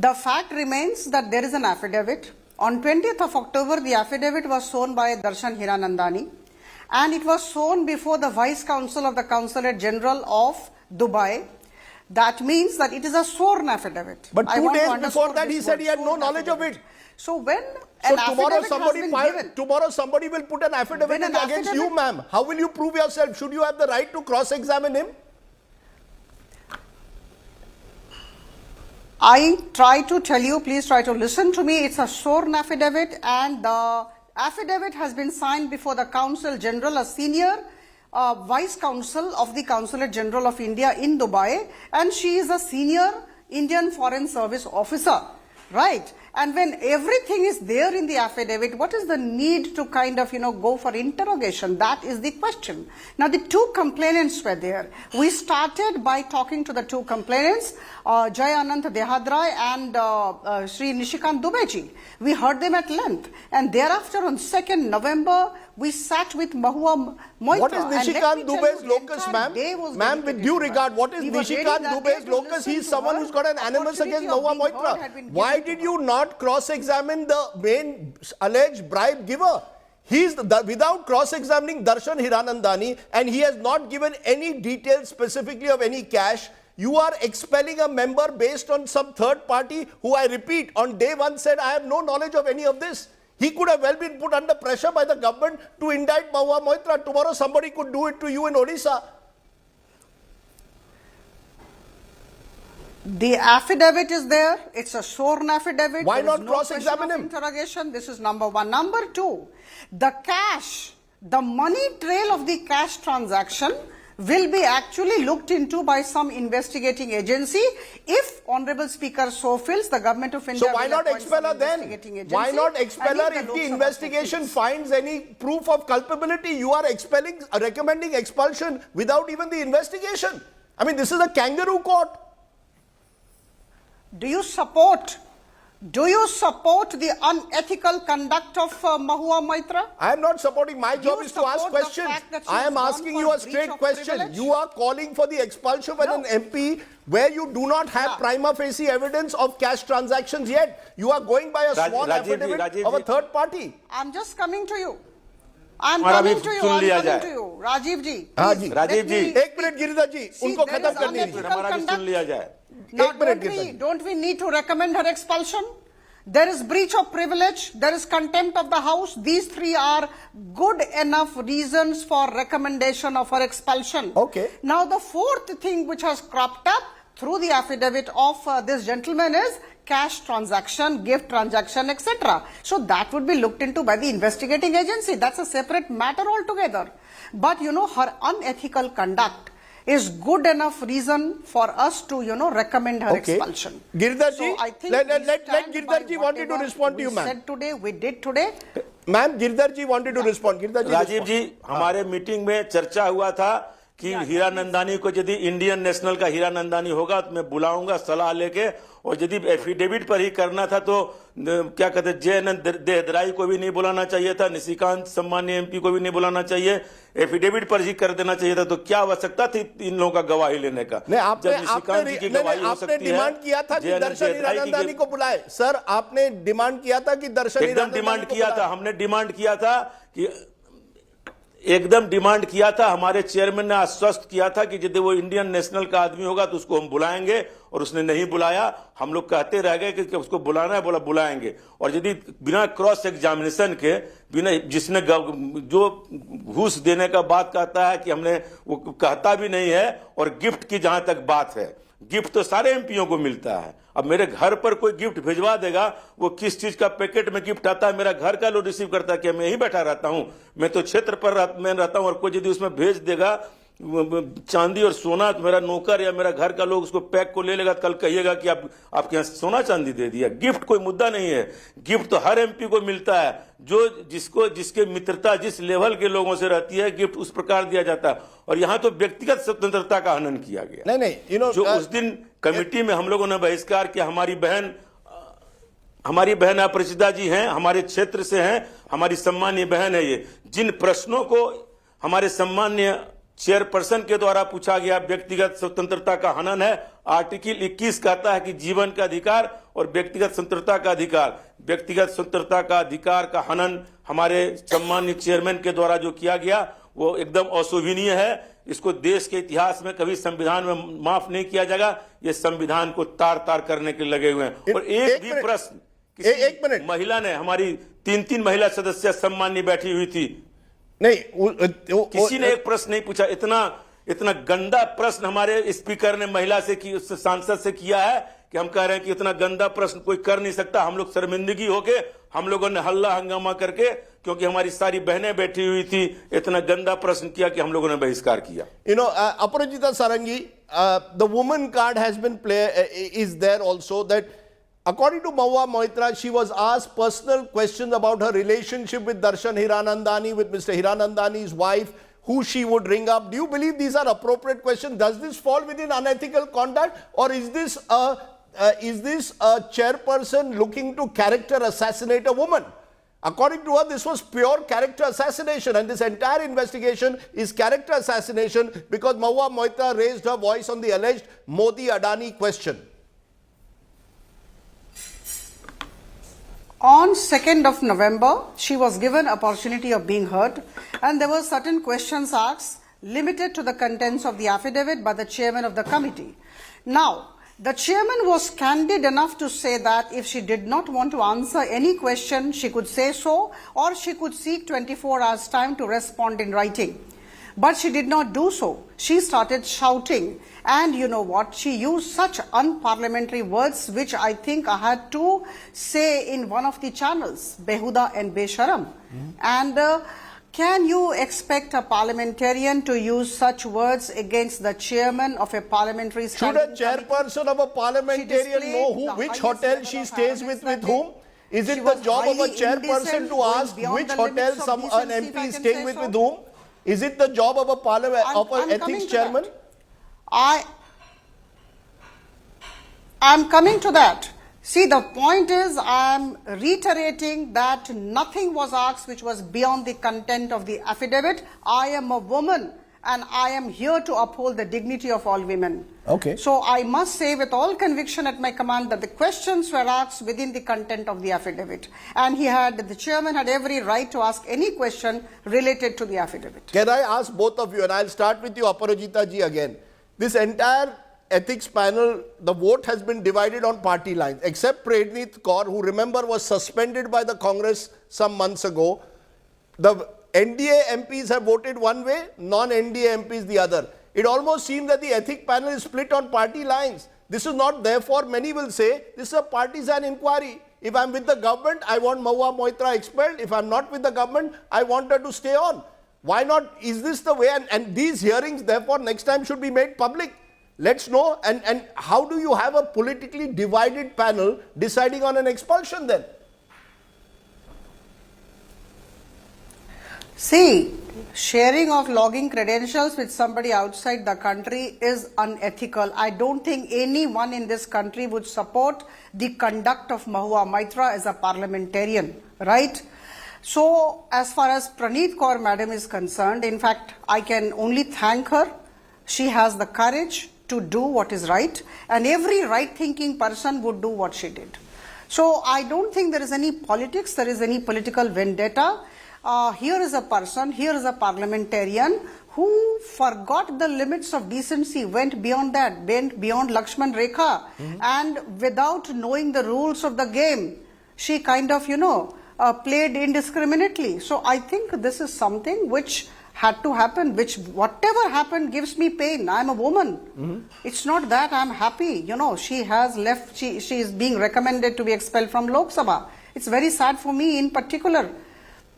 The fact remains that there is an affidavit. On 20th of October, the affidavit was sworn by Darshan Hiranandani, and it was sworn before the Vice Consul of the Consulate General of Dubai. That means that it is a sworn affidavit. But 2 days before that, he said he had no knowledge of it. So when tomorrow somebody will put an affidavit against you, ma'am. How will you prove yourself? Should you have the right to cross-examine him? I try to tell you, please try to listen to me. It's a sworn affidavit, and the affidavit has been signed before the Consul General, a senior Vice Consul of the Consulate General of India in Dubai, and she is a senior Indian Foreign Service officer, right? And when everything is there in the affidavit, what is the need to kind of, go for interrogation? That is the question. Now, the two complainants were there. We started by talking to the two complainants, Jai Anant Dehadrai and Sri Nishikant Dubeji. We heard them at length. And thereafter, on 2nd November, we sat with Mahua Moitra. What is Nishikant Dubey's locus, ma'am? Ma'am, with due regard, what is Nishikant Dubey's locus? He is someone who's got an animus against Mahua Moitra. Why did you not cross-examine the main alleged bribe giver? He is without cross-examining Darshan Hiranandani, and he has not given any details specifically of any cash. You are expelling a member based on some third party who, I repeat, on day one said, I have no knowledge of any of this. He could have well been put under pressure by the government to indict Mahua Moitra. Tomorrow somebody could do it to you in Odisha. The affidavit is there. It's a sworn affidavit. Why not cross-examine him? Interrogation. This is number one. Number two, the cash, the money trail of the cash transaction will be actually looked into by some investigating agency. If Honorable Speaker so feels, the Government of India. So why not expel her then? Why not expel her if the investigation finds any proof of culpability? You are recommending expulsion without even the investigation. I mean, this is a kangaroo court. Do you support the unethical conduct of Mahua Moitra? I am not supporting. My job You is to ask support the questions. fact that she I am has asking gone you for a straight breach of question. privilege? You are calling for the expulsion of No. an MP where you do not have Yeah. prima facie evidence of cash transactions yet. You are going by a sworn affidavit of a third party. I'm just coming to you. I'm हमारा coming भी to you. Soon I'm लिया coming जाए। to you. Rajiv ji. हाँ please ji. let Rajiv ji. me- एक मिनट Girdhar ji, See, उनको there खत्म is करने unethical दीजिए। हमारा भी सुन लिया जाए। Now, एक मिनट Giridhar. don't we need to recommend her expulsion? There is breach of privilege, there is contempt of the House. These three are good enough reasons for recommendation of her expulsion. Okay. Now, the fourth thing which has cropped up through the affidavit of this gentleman is cash transaction, gift transaction, etc. So that would be looked into by the investigating agency. That's a separate matter altogether. But, her unethical conduct is good enough reason for us to, recommend her expulsion. Girdhar So ji, I think let we stand Girdhar by ji wanted to whatever respond to you, we ma'am. said today, we did today. Ma'am, Girdhar ji wanted to respond. Girdhar ji, Rajiv respond. Ji, हमारे meeting में चर्चा हुआ था कि हीरा नंदानी को यदि Indian national का हीरा नंदानी होगा तो मैं बुलाऊंगा सलाह लेके, और यदि एफिडेविट पर ही करना था तो क्या कहते हैं, JNN देहदराई को भी नहीं बुलाना चाहिए था, निशिकांत सम्मान्य MP को भी नहीं बुलाना चाहिए, एफिडेविट पर ही कर देना चाहिए था। तो क्या आवश्यकता थी इन लोगों का गवाही लेने का? नहीं, आपने जब निशिकांत जी की गवाही हो सकती है, डिमांड किया था कि दर्शन हीरानंदानी को बुलाए। सर, आपने डिमांड किया था कि दर्शन एकदम डिमांड किया था, हमने डिमांड किया था कि एकदम डिमांड किया था, हमारे चेयरमैन ने आश्वस्त किया था कि यदि वो इंडियन नेशनल का आदमी होगा तो उसको हम बुलाएंगे, और उसने नहीं बुलाया। हम लोग कहते रह गए कि उसको बुलाना है, बोला बुलाएंगे। और यदि बिना क्रॉस एग्जामिनेशन के, बिना जिसने जो घूस देने का बात कहता है कि हमने, वो कहता भी नहीं है। और गिफ्ट की जहां तक बात है, गिफ्ट तो सारे एमपीओ को मिलता है। अब मेरे घर पर कोई गिफ्ट भिजवा देगा, वो किस चीज का पैकेट में गिफ्ट आता है, मेरा घर का लोग रिसीव करता है, कि मैं यहीं बैठा रहता हूं, मैं तो क्षेत्र पर मैं रहता हूं, और कोई यदि उसमें भेज देगा चांदी और सोना, तो मेरा नौकर या मेरा घर का लोग उसको पैक को ले लेगा, कल कहिएगा कि आपके यहाँ सोना चांदी दे दिया। गिफ्ट कोई मुद्दा नहीं है, गिफ्ट तो हर एमपी को मिलता है, जो जिसके मित्रता जिस लेवल के लोगों से रहती है, गिफ्ट उस प्रकार दिया जाता है। और यहाँ तो व्यक्तिगत स्वतंत्रता का हनन किया गया। नहीं, जो उस दिन कमेटी में हम लोगों ने बहिष्कार किया। हमारी बहन अपरिचिता जी हैं, हमारे क्षेत्र से हैं, हमारी सम्मानीय बहन है ये। जिन प्रश्नों को हमारे सम्मान्य चेयरपर्सन के द्वारा पूछा गया, व्यक्तिगत स्वतंत्रता का हनन है। आर्टिकल 21 कहता है कि जीवन का अधिकार और व्यक्तिगत स्वतंत्रता का अधिकार, व्यक्तिगत स्वतंत्रता का अधिकार का हनन हमारे सम्मान्य चेयरमैन के द्वारा जो किया गया, वो एकदम अशोभनीय है। इसको देश के इतिहास में कभी संविधान में माफ नहीं किया जाएगा। ये संविधान को तार तार करने के लगे हुए हैं। और एक भी प्रश्न एक मिनट, महिला ने, हमारी 3 महिला सदस्य सम्मान्य बैठी हुई थी, नहीं किसी ने एक प्रश्न नहीं पूछा। इतना गंदा प्रश्न हमारे स्पीकर ने महिला से की, उस सांसद से किया है कि हम कह रहे हैं कि इतना गंदा प्रश्न कोई कर नहीं सकता। हम लोग शर्मिंदगी होके हम लोगों ने हल्ला हंगामा करके, क्योंकि हमारी सारी बहनें बैठी हुई थी, इतना गंदा प्रश्न किया कि हम लोगों ने बहिष्कार किया। Aparajita Sarangi, the woman card has been is there also, that according to Mahua Moitra, she was asked personal questions about her relationship with Darshan Hiranandani, with Mr. Hiranandani's wife, who she would ring up. Do you believe these are appropriate questions? Does this fall within unethical conduct, or is this a chairperson looking to character assassinate a woman? According to her, this was pure character assassination, and this entire investigation is character assassination because Mahua Moitra raised her voice on the alleged Modi-Adani question. On 2nd of November, she was given opportunity of being heard, and there were certain questions asked limited to the contents of the affidavit by the chairman of the committee. Now, the chairman was candid enough to say that if she did not want to answer any question, she could say so, or she could seek 24 hours time to respond in writing. But she did not do so. She started shouting, and you know what? She used such unparliamentary words which I think I had to say in one of the channels, Behuda and Besharam. And can you expect a parliamentarian to use such words against the chairman of a parliamentary standing committee? Should a chairperson of a parliamentarian know which hotel she stays with whom? Is it the job of a chairperson to ask which hotel an MP is staying with whom? Is it the job of an ethics chairman? I'm coming to that. See, the point is, I'm reiterating that nothing was asked which was beyond the content of the affidavit. I am a woman and I am here to uphold the dignity of all women. Okay. So I must say with all conviction at my command that the questions were asked within the content of the affidavit. And the chairman had every right to ask any question related to the affidavit. Can I ask both of you, and I'll start with you, Aparajita ji, again. This entire ethics panel, the vote has been divided on party lines, except Preneet Kaur, who remember was suspended by the Congress some months ago. The NDA MPs have voted one way, non-NDA MPs the other. It almost seems that the ethics panel is split on party lines. This is not, therefore, many will say, this is a partisan inquiry. If I'm with the government, I want Mahua Moitra expelled. If I'm not with the government, I want her to stay on. Why not? Is this the way? And these hearings, therefore, next time should be made public. Let's know. And how do you have a politically divided panel deciding on an expulsion then? See, sharing of logging credentials with somebody outside the country is unethical. I don't think anyone in this country would support the conduct of Mahua Moitra as a parliamentarian, right? So, as far as Preneet Kaur madam is concerned, in fact, I can only thank her. She has the courage to do what is right, and every right-thinking person would do what she did. So, I don't think there is any politics, there is any political vendetta. Here is a person, here is a parliamentarian who forgot the limits of decency, went beyond that, went beyond Lakshman Rekha, and without knowing the rules of the game, she kind of, played indiscriminately. So I think this is something which had to happen, which whatever happened gives me pain. I'm a woman. It's not that I'm happy. She has left, she is being recommended to be expelled from Lok Sabha. It's very sad for me in particular.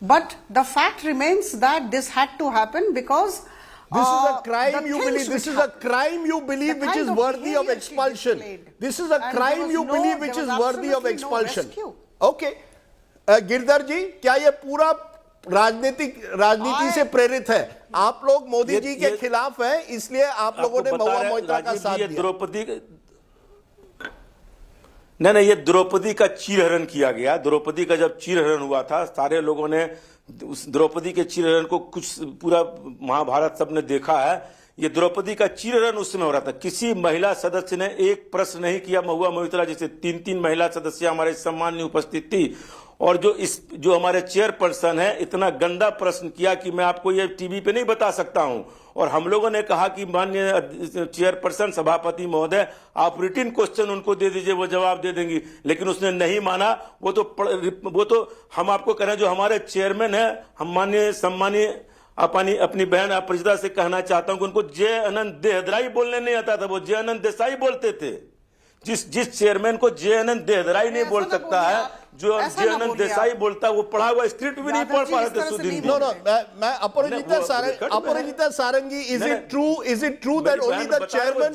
But the fact remains that this had to happen because this is a crime you believe. This is a crime you believe which is worthy of expulsion. This is a crime you believe which is worthy of expulsion. Okay, Girdhar जी, क्या ये पूरा राजनीति से प्रेरित है? आप लोग मोदी जी के खिलाफ हैं, इसलिए आप लोगों ने महुआ मोइत्रा का साथ दिया। द्रौपदी नहीं, ये द्रौपदी का चीरहरण किया गया। द्रौपदी का जब चीरहरण हुआ था, सारे लोगों ने उस द्रौपदी के चीरहरण को कुछ पूरा महाभारत सबने देखा है। ये द्रौपदी का चीरहरण उस समय हो रहा था। किसी महिला सदस्य ने एक प्रश्न नहीं किया महुआ मोइत्रा जैसे 3 महिला सदस्य हमारे सम्मान में उपस्थित थी, और जो हमारे चेयरपर्सन है इतना गंदा प्रश्न किया कि मैं आपको ये टीवी पे नहीं बता सकता हूं। और हम लोगों ने कहा कि माननीय चेयरपर्सन सभापति महोदय, आप रिटन क्वेश्चन उनको दे दीजिए, वो जवाब दे देंगी, लेकिन उसने नहीं माना। वो तो हम आपको कह रहे हैं, जो हमारे चेयरमैन है, हम माननीय सम्मानीय अपनी बहन अपराजिता से कहना चाहता हूं कि उनको जय अनंत देहदराई बोलने नहीं आता था, वो जय अनंत देसाई बोलते थे। जिस चेयरमैन को जय अनंत देहदराई नहीं बोल सकता है, जो जय अनंत देसाई बोलता है, वो पढ़ा हुआ स्क्रिप्ट भी नहीं पढ़ पा रहे थे सुधीर। No, मैं अपराजिता सारंगी, is it true that only the chairman,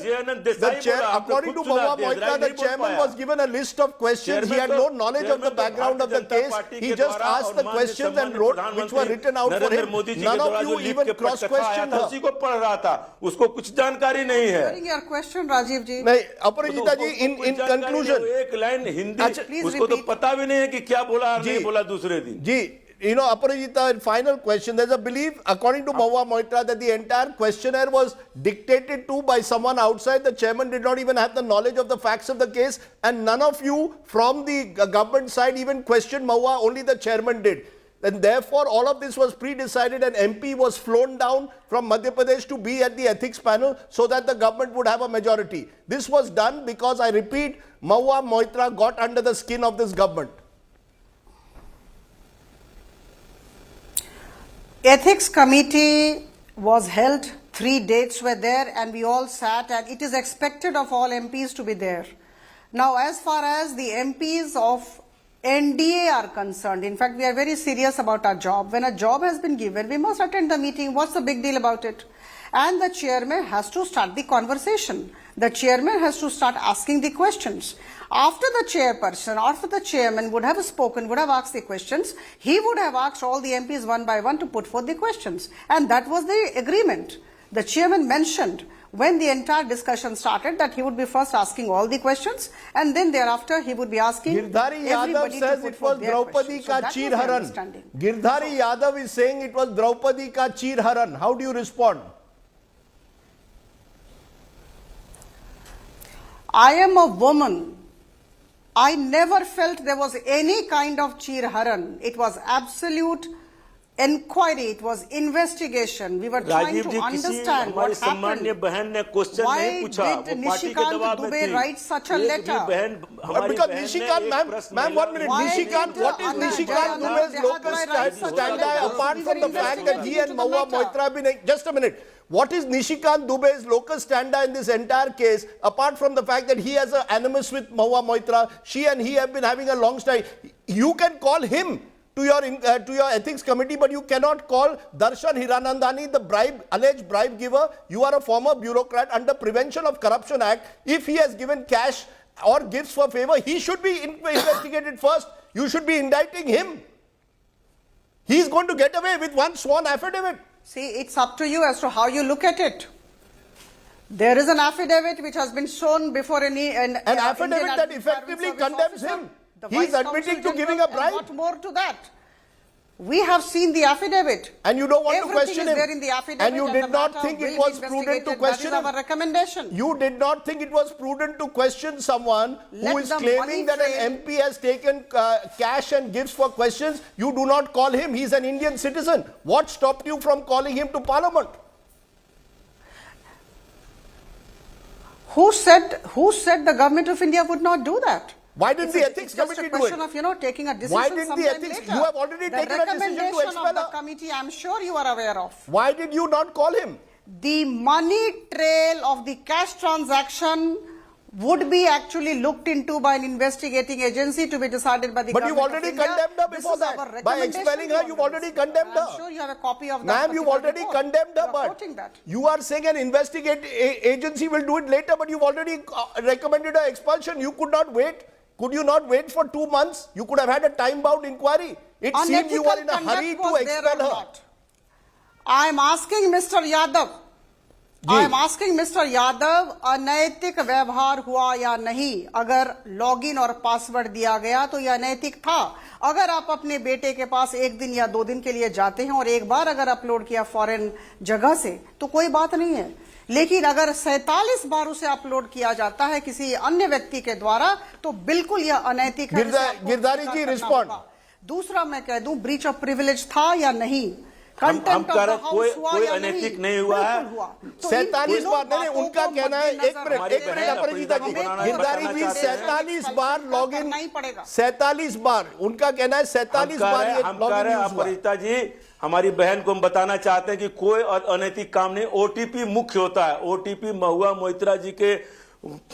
according to Mahua Moitra, the chairman was given a list of questions. He had no knowledge of the background of the case. He just asked the questions and wrote, which were written out for him. None of you even cross-questioned her. उसी को पढ़ रहा था, उसको कुछ जानकारी नहीं है। Your question, Rajiv ji. नहीं, अपराजिता जी, in conclusion, एक लाइन हिंदी उसको तो पता भी नहीं है कि क्या बोला और नहीं बोला दूसरे दिन। जी, Aparajita, final question. There's a belief, according to Mahua Moitra, that the entire questionnaire was dictated to by someone outside. The chairman did not even have the knowledge of the facts of the case, and none of you from the government side even questioned Mahua, only the chairman did. And therefore, all of this was pre-decided, and MP was flown down from Madhya Pradesh to be at the ethics panel so that the government would have a majority. This was done because, I repeat, Mahua Moitra got under the skin of this government. Ethics committee was held, 3 dates were there, and we all sat, and it is expected of all MPs to be there. Now, as far as the MPs of NDA are concerned, in fact, we are very serious about our job. When a job has been given, we must attend the meeting. What's the big deal about it? And the chairman has to start the conversation. The chairman has to start asking the questions. After the chairperson, after the chairman would have spoken, would have asked the questions, he would have asked all the MPs one by one to put forth the questions. And that was the agreement. The chairman mentioned when the entire discussion started, that he would be first asking all the questions, and then thereafter he would be asking Girdhari Yadav everybody to says put it forth was their Draupadi questions. ka So that cheer was the haran. understanding. Girdhari Yadav is saying it was Draupadi ka cheer haran. How do you respond? I am a woman. I never felt there was any kind of cheer haran. It was absolute inquiry. It was investigation. We were trying to understand what happened. Why did Nishikant Dubey write such a letter? Because Nishikant, ma'am, 1 minute. Nishikant, what is Nishikant Dubey's local stand apart from the fact that he and Mahua Moitra have been... Just a minute. What is Nishikant Dubey's local stand in this entire case, apart from the fact that he has an animus with Mahua Moitra? She and he have been having a long stand. You can call him to your ethics committee, but you cannot call Darshan Hiranandani, the alleged bribe giver. You are a former bureaucrat under Prevention of Corruption Act. If he has given cash or gifts for favor, he should be investigated first. You should be indicting him. He is going to get away with one sworn affidavit. See, it's up to you as to how you look at it. There is an affidavit which has been shown before an affidavit that effectively condemns him. He is admitting to giving a bribe. What more to that? We have seen the affidavit. And you don't want to question him. Everything is there in the affidavit. And you did not think it was prudent to question him. That is our recommendation. You did not think it was prudent to question someone who is claiming that an MP has taken cash and gifts for questions. You do not call him. He is an Indian citizen. What stopped you from calling him to Parliament? Who said the government of India would not do that? Why didn't the ethics committee do it? It's just a question of, taking a decision. Why didn't the ethics? Later. You have already taken a decision to expel her. The recommendation of the committee, I'm sure you are aware of. Why did you not call him? The money trail of the cash transaction would be actually looked into by an investigating agency to be decided by the government of India. But you've already condemned her before that. By expelling her, you've already condemned her. I'm sure you have a copy of that. Ma'am, you've already condemned her, but you are saying an investigating agency will do it later, but you've already recommended her expulsion. You could not wait. Could you not wait for 2 months? You could have had a time-bound inquiry. It seemed you were in a hurry to expel her. I am asking Mr. Yadav. I am asking Mr. Yadav, अनैतिक व्यवहार हुआ या नहीं? अगर login और password दिया गया तो यह अनैतिक था. अगर आप अपने बेटे के पास 1 दिन या 2 दिन के लिए जाते हैं और एक बार अगर अपलोड किया फॉरेन जगह से तो कोई बात नहीं है. लेकिन अगर 47 बार उसे अपलोड किया जाता है किसी अन्य व्यक्ति के द्वारा तो बिल्कुल यह अनैतिक है. गिरधारी जी रिस्पॉन्ड. दूसरा मैं कह दूं, ब्रीच ऑफ प्रिविलेज था या नहीं? हम कह रहे कोई अनैतिक नहीं हुआ है. 47 बार नहीं, उनका कहना है. एक मिनट अपराजिता जी, गिरधारी जी 47 बार लॉगिन, 47 बार उनका कहना है. 47 बार ये हम कह रहे हैं अपराजिता जी, हमारी बहन को हम बताना चाहते हैं कि कोई अनैतिक काम नहीं. ओटीपी मुख्य होता है. ओटीपी महुआ मोइत्रा जी के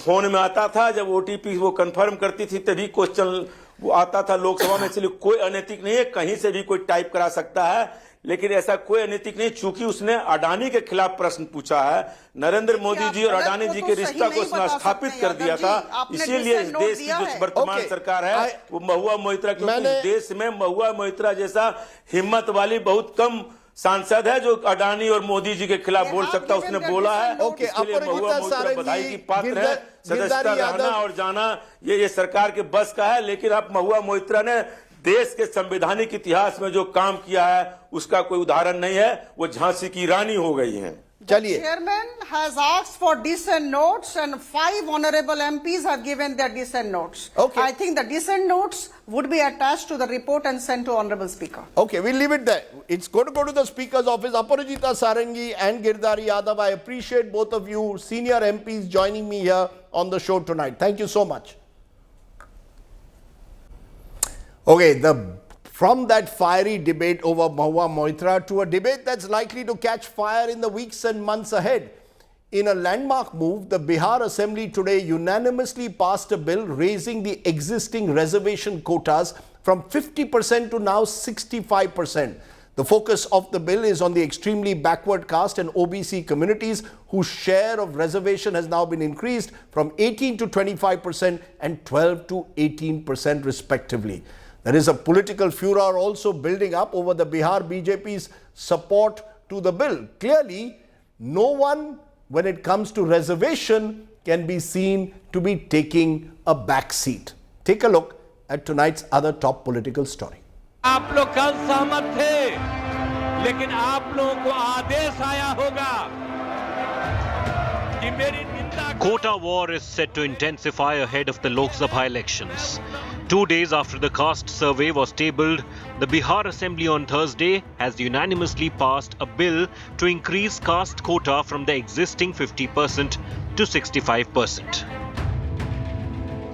फोन में आता था. जब ओटीपी वो कंफर्म करती थी तभी क्वेश्चन वो आता था लोकसभा में. इसलिए कोई अनैतिक नहीं है. कहीं से भी कोई टाइप करा सकता है, लेकिन ऐसा कोई अनैतिक नहीं. चूंकि उसने अडानी के खिलाफ प्रश्न पूछा है, नरेंद्र मोदी जी और अडानी जी के रिश्ता को उसने स्थापित कर दिया था. इसीलिए इस देश की जो वर्तमान सरकार है वो महुआ मोइत्रा, क्योंकि इस देश में महुआ मोइत्रा जैसा हिम्मत वाली बहुत कम सांसद है जो अडानी और मोदी जी के खिलाफ बोल सकता. उसने बोला है. इसलिए महुआ मोइत्रा बधाई की पात्र है. सदस्यता रहना और जाना ये सरकार के बस का है. लेकिन आप महुआ मोइत्रा ने देश के संवैधानिक इतिहास में जो काम किया है उसका कोई उदाहरण नहीं है. वो झांसी की रानी हो गई हैं. चलिए. Chairman has asked for dissent notes and 5 honorable MPs have given their dissent notes. Okay. I think the dissent notes would be attached to the report and sent to Honorable Speaker. Okay, we'll leave it there. It's going to go to the Speaker's office. Aparajita Sarangi and Girdhari Yadav, I appreciate both of you senior MPs joining me here on the show tonight. Thank you so much. Okay, from that fiery debate over Mahua Moitra to a debate that's likely to catch fire in the weeks and months ahead. In a landmark move, the Bihar Assembly today unanimously passed a bill raising the existing reservation quotas from 50% to now 65%. The focus of the bill is on the extremely backward caste and OBC communities whose share of reservation has now been increased from 18 to 25% and 12 to 18% respectively. There is a political furor also building up over the Bihar BJP's support to the bill. Clearly, no one when it comes to reservation can be seen to be taking a back seat. Take a look at tonight's other top political story. आप लोग कल सहमत थे, लेकिन आप लोगों को आदेश आया होगा कि मेरी निंदा। Quota war is set to intensify ahead of the Lok Sabha elections. 2 days after the caste survey was tabled, the Bihar Assembly on Thursday has unanimously passed a bill to increase caste quota from the existing 50% to 65%.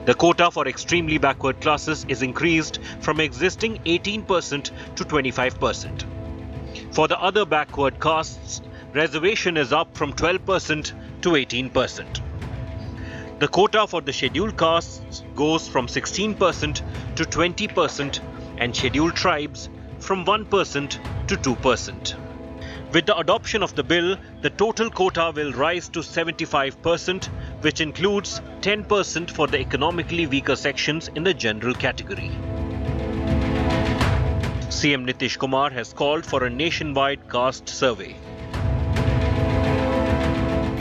The quota for extremely backward classes is increased from existing 18% to 25%. For the other backward castes, reservation is up from 12% to 18%. The quota for the scheduled castes goes from 16% to 20% and scheduled tribes from 1% to 2%. With the adoption of the bill, the total quota will rise to 75%, which includes 10% for the economically weaker sections in the general category. CM Nitish Kumar has called for a nationwide caste survey.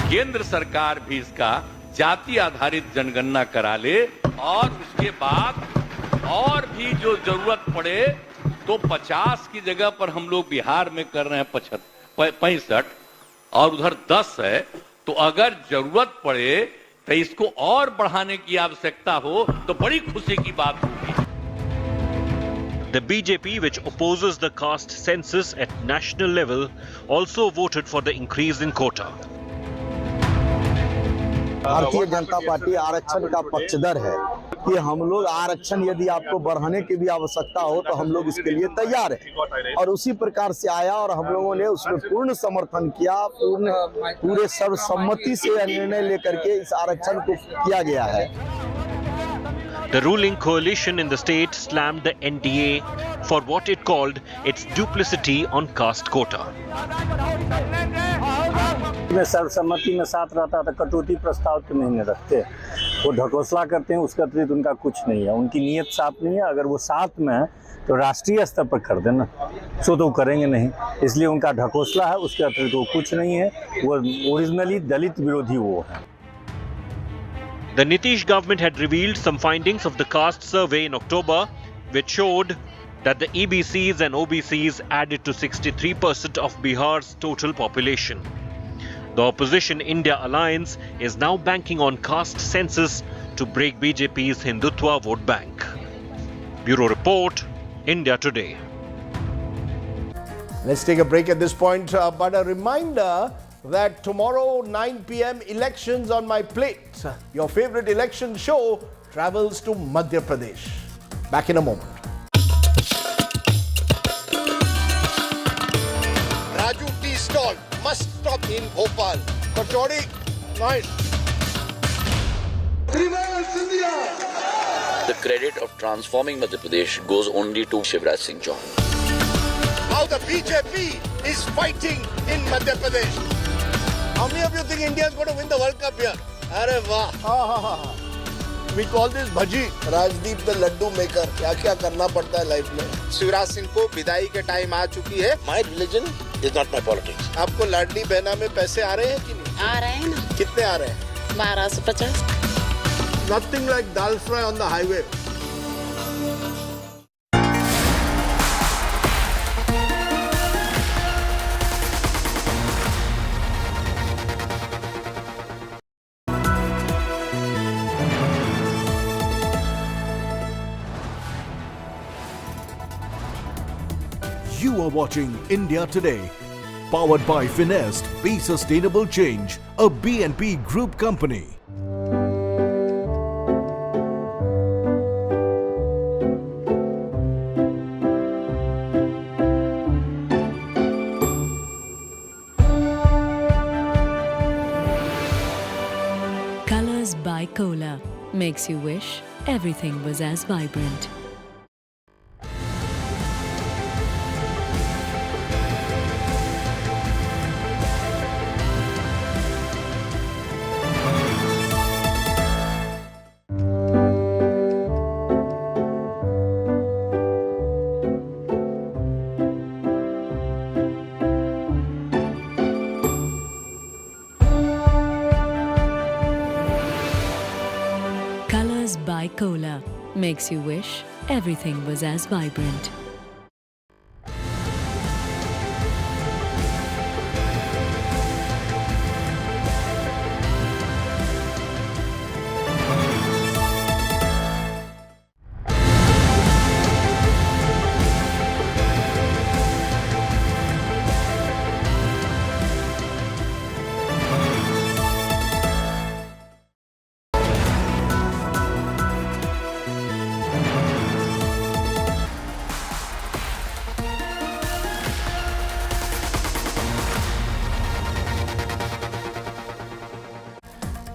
केंद्र सरकार भी इसका जाति आधारित जनगणना करा ले और उसके बाद और भी जो जरूरत पड़े तो 50 की जगह पर हम लोग बिहार में कर रहे हैं 65 और उधर 10 है, तो अगर जरूरत पड़े तो इसको और बढ़ाने की आवश्यकता हो तो बड़ी खुशी की बात होगी. The BJP, which opposes the caste census at national level, also voted for the increase in quota. Bharatiya Janata party आरक्षण का पक्षधर है कि हम लोग आरक्षण यदि आपको बढ़ाने की भी आवश्यकता हो तो हम लोग इसके लिए तैयार हैं और उसी प्रकार से आया और हम लोगों ने उसमें पूर्ण समर्थन किया, पूरे सर्वसम्मति से निर्णय लेकर के इस आरक्षण को किया गया है. The ruling coalition in the state slammed the NDA for what it called its duplicity on caste quota. में सर्वसम्मति में साथ रहता था, कटौती प्रस्ताव तो नहीं रखते, वो ढकोसला करते हैं, उसका अतिरिक्त उनका कुछ नहीं है, उनकी नीयत साफ नहीं है. अगर वो साथ में है तो राष्ट्रीय स्तर पर कर देना, सो तो करेंगे नहीं, इसलिए उनका ढकोसला है, उसके अतिरिक्त वो कुछ नहीं है. वो ओरिजिनली दलित विरोधी वो है. The Nitish government had revealed some findings of the caste survey in October, which showed that the EBCs and OBCs added to 63% of Bihar's total population. The opposition India Alliance is now banking on caste census to break BJP's Hindutva vote bank. Bureau Report, India Today. Let's take a break at this point, but a reminder that tomorrow 9 p.m. elections on my plate. Your favorite election show travels to Madhya Pradesh. Back in a moment. Raju tea stall must stop in Bhopal. Kachori, nice. The credit of transforming Madhya Pradesh goes only to Shivraj Singh Chauhan. How the BJP is fighting in Madhya Pradesh. How many of you think India is going to win the World Cup here? Arey wah. We call this bhaji. Rajdeep the laddoo maker, क्या क्या करना पड़ता है life में. शिवराज सिंह को विदाई के time आ चुकी है. My religion is not my politics. आपको लाडली बहना में पैसे आ रहे हैं कि नहीं? आ रहे हैं ना. कितने आ रहे हैं? 1250. Nothing like dal fry on the highway. You are watching India Today, powered by Finest, Be Sustainable Change, a BNP Group company. Colors by Cola makes you wish everything was as vibrant. by Cola makes you wish everything was as vibrant.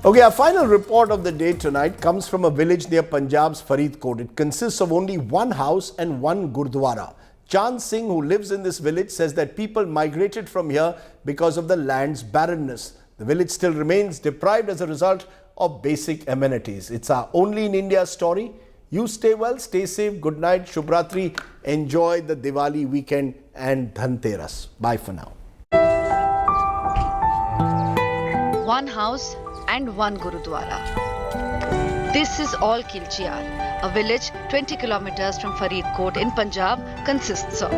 Okay, our final report of the day tonight comes from a village near Punjab's Faridkot. It consists of only one house and one Gurdwara. Chand Singh, who lives in this village, says that people migrated from here because of the land's barrenness. The village still remains deprived as a result of basic amenities. It's our Only in India story. You stay well, stay safe, good night, Shubhratri. Enjoy the Diwali weekend and Dhanteras. Bye for now. One house and one Gurudwara. This is all Kilchiar, a village 20 kilometers from Faridkot in Punjab consists of.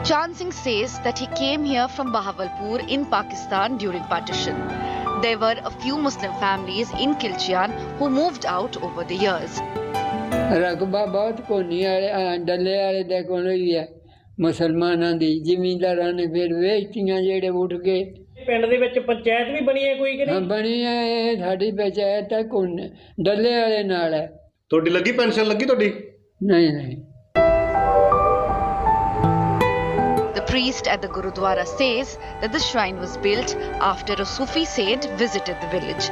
Chand Singh says that he came here from Bahawalpur in Pakistan during partition. There were a few Muslim families in Kilchian who moved out over the years. रकबा बहुत कोनी वाले डले वाले दे कोल ही है मुसलमानां दी जमींदारां ने फिर वेचतियां जेड़े उठ के ਪਿੰਡ ਦੇ ਵਿੱਚ ਪੰਚਾਇਤ ਵੀ ਬਣੀ ਹੈ ਕੋਈ ਕਿ ਨਹੀਂ? ਹਾਂ ਬਣੀ ਹੈ ਇਹ ਸਾਡੀ ਪੰਚਾਇਤ ਹੈ ਕੋਨ ਡੱਲੇ ਵਾਲੇ ਨਾਲ ਹੈ। ਤੁਹਾਡੀ ਲੱਗੀ ਪੈਨਸ਼ਨ ਲੱਗੀ ਤੁਹਾਡੀ? ਨਹੀਂ ਨਹੀਂ। The priest at the Gurudwara says that the shrine was built after a Sufi saint visited the village.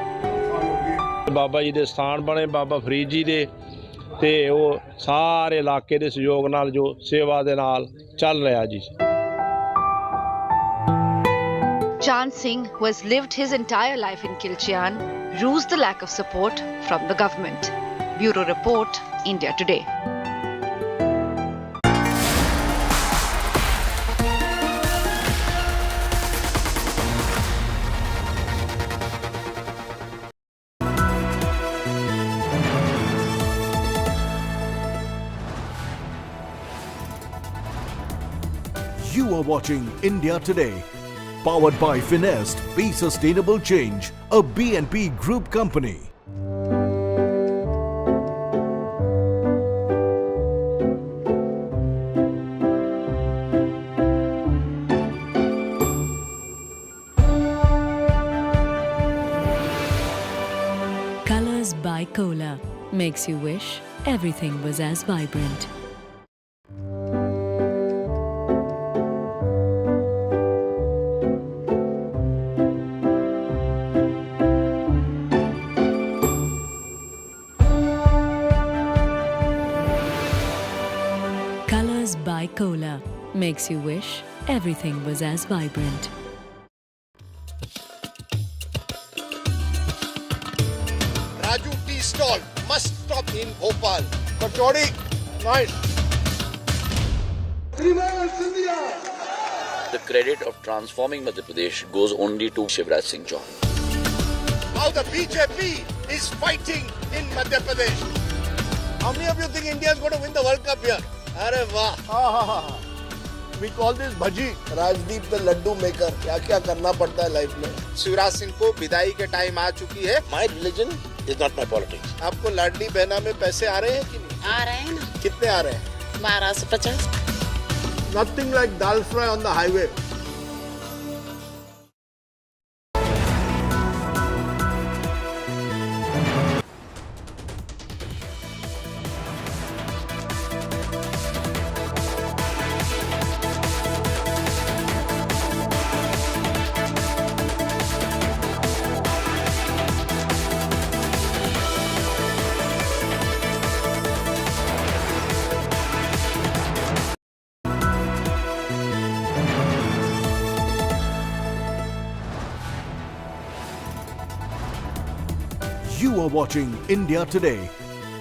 Baba ji ਦੇ ਸਥਾਨ ਬਣੇ ਬਾਬਾ ਫਰੀਦ ਜੀ ਦੇ ਤੇ ਉਹ ਸਾਰੇ ਇਲਾਕੇ ਦੇ ਸਹਿਯੋਗ ਨਾਲ ਜੋ ਸੇਵਾ ਦੇ ਨਾਲ ਚੱਲ ਰਿਹਾ ਜੀ। Chand Singh, who has lived his entire life in Kilchian, rues the lack of support from the government. Bureau Report, India Today. You are watching India Today. Powered by Finest, Be Sustainable Change, a BNP Group company. Colors by Cola makes you wish everything was as vibrant. By Cola makes you wish everything was as vibrant. Raju tea stall must stop in Bhopal. Kachori, nice. The credit of transforming Madhya Pradesh goes only to Shivraj Singh Chauhan. How the BJP is fighting in Madhya Pradesh. How many of you think India is going to win the World Cup here? अरे वाह! We call this bhaji. Rajdeep the laddoo maker क्या क्या करना पड़ता है life में। शिवराज सिंह को विदाई के टाइम आ चुकी है। My religion is not my politics. आपको लाडली बहना में पैसे आ रहे हैं कि नहीं? आ रहे हैं ना। कितने आ रहे हैं? 1250। Nothing like dal fry on the highway. You are watching India Today.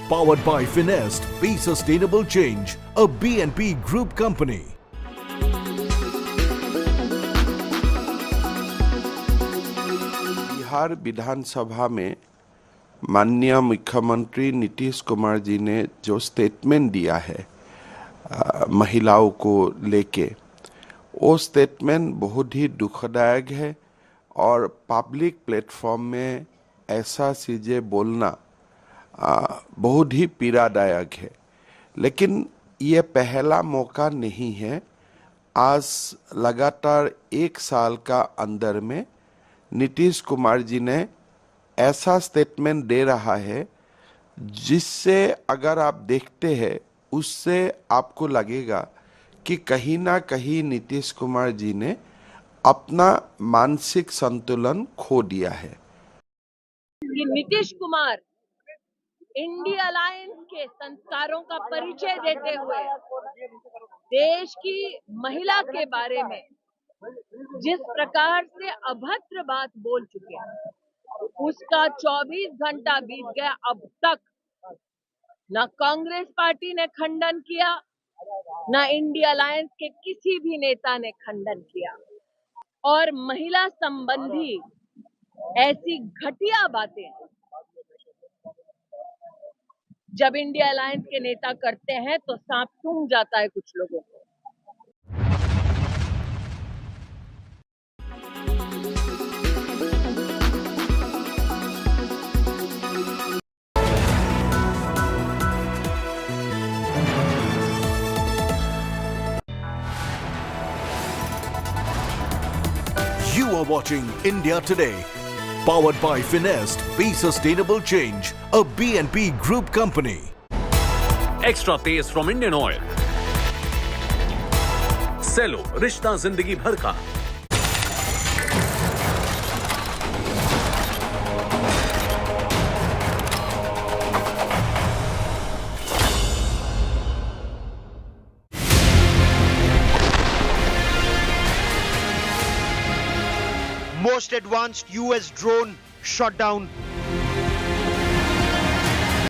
Powered by Finest, Be Sustainable Change, a BNP Group company. Bihar विधानसभा में माननीय मुख्यमंत्री नीतीश कुमार जी ने जो स्टेटमेंट दिया है महिलाओं को लेके, वो स्टेटमेंट बहुत ही दुखदायक है और पब्लिक प्लेटफॉर्म में ऐसा चीज़ें बोलना बहुत ही पीड़ादायक है। लेकिन ये पहला मौका नहीं है। आज लगातार 1 साल का अंदर में नीतीश कुमार जी ने ऐसा स्टेटमेंट दे रहा है जिससे अगर आप देखते हैं उससे आपको लगेगा कि कहीं ना कहीं नीतीश कुमार जी ने अपना मानसिक संतुलन खो दिया है। कि नीतीश कुमार इंडिया अलायंस के संस्कारों का परिचय देते हुए देश की महिला के बारे में जिस प्रकार से अभद्र बात बोल चुके हैं, उसका 24 घंटा बीत गया, अब तक ना कांग्रेस पार्टी ने खंडन किया, ना इंडिया अलायंस के किसी भी नेता ने खंडन किया। और महिला संबंधी ऐसी घटिया बातें जब इंडिया अलायंस के नेता करते हैं तो सांप सूंघ जाता है कुछ लोगों को। You are watching India Today, powered by Finest, Be Sustainable Change, a BNP Group company. Extra taste from Indian Oil. Cello, रिश्ता जिंदगी भर का. Most advanced US drone shot down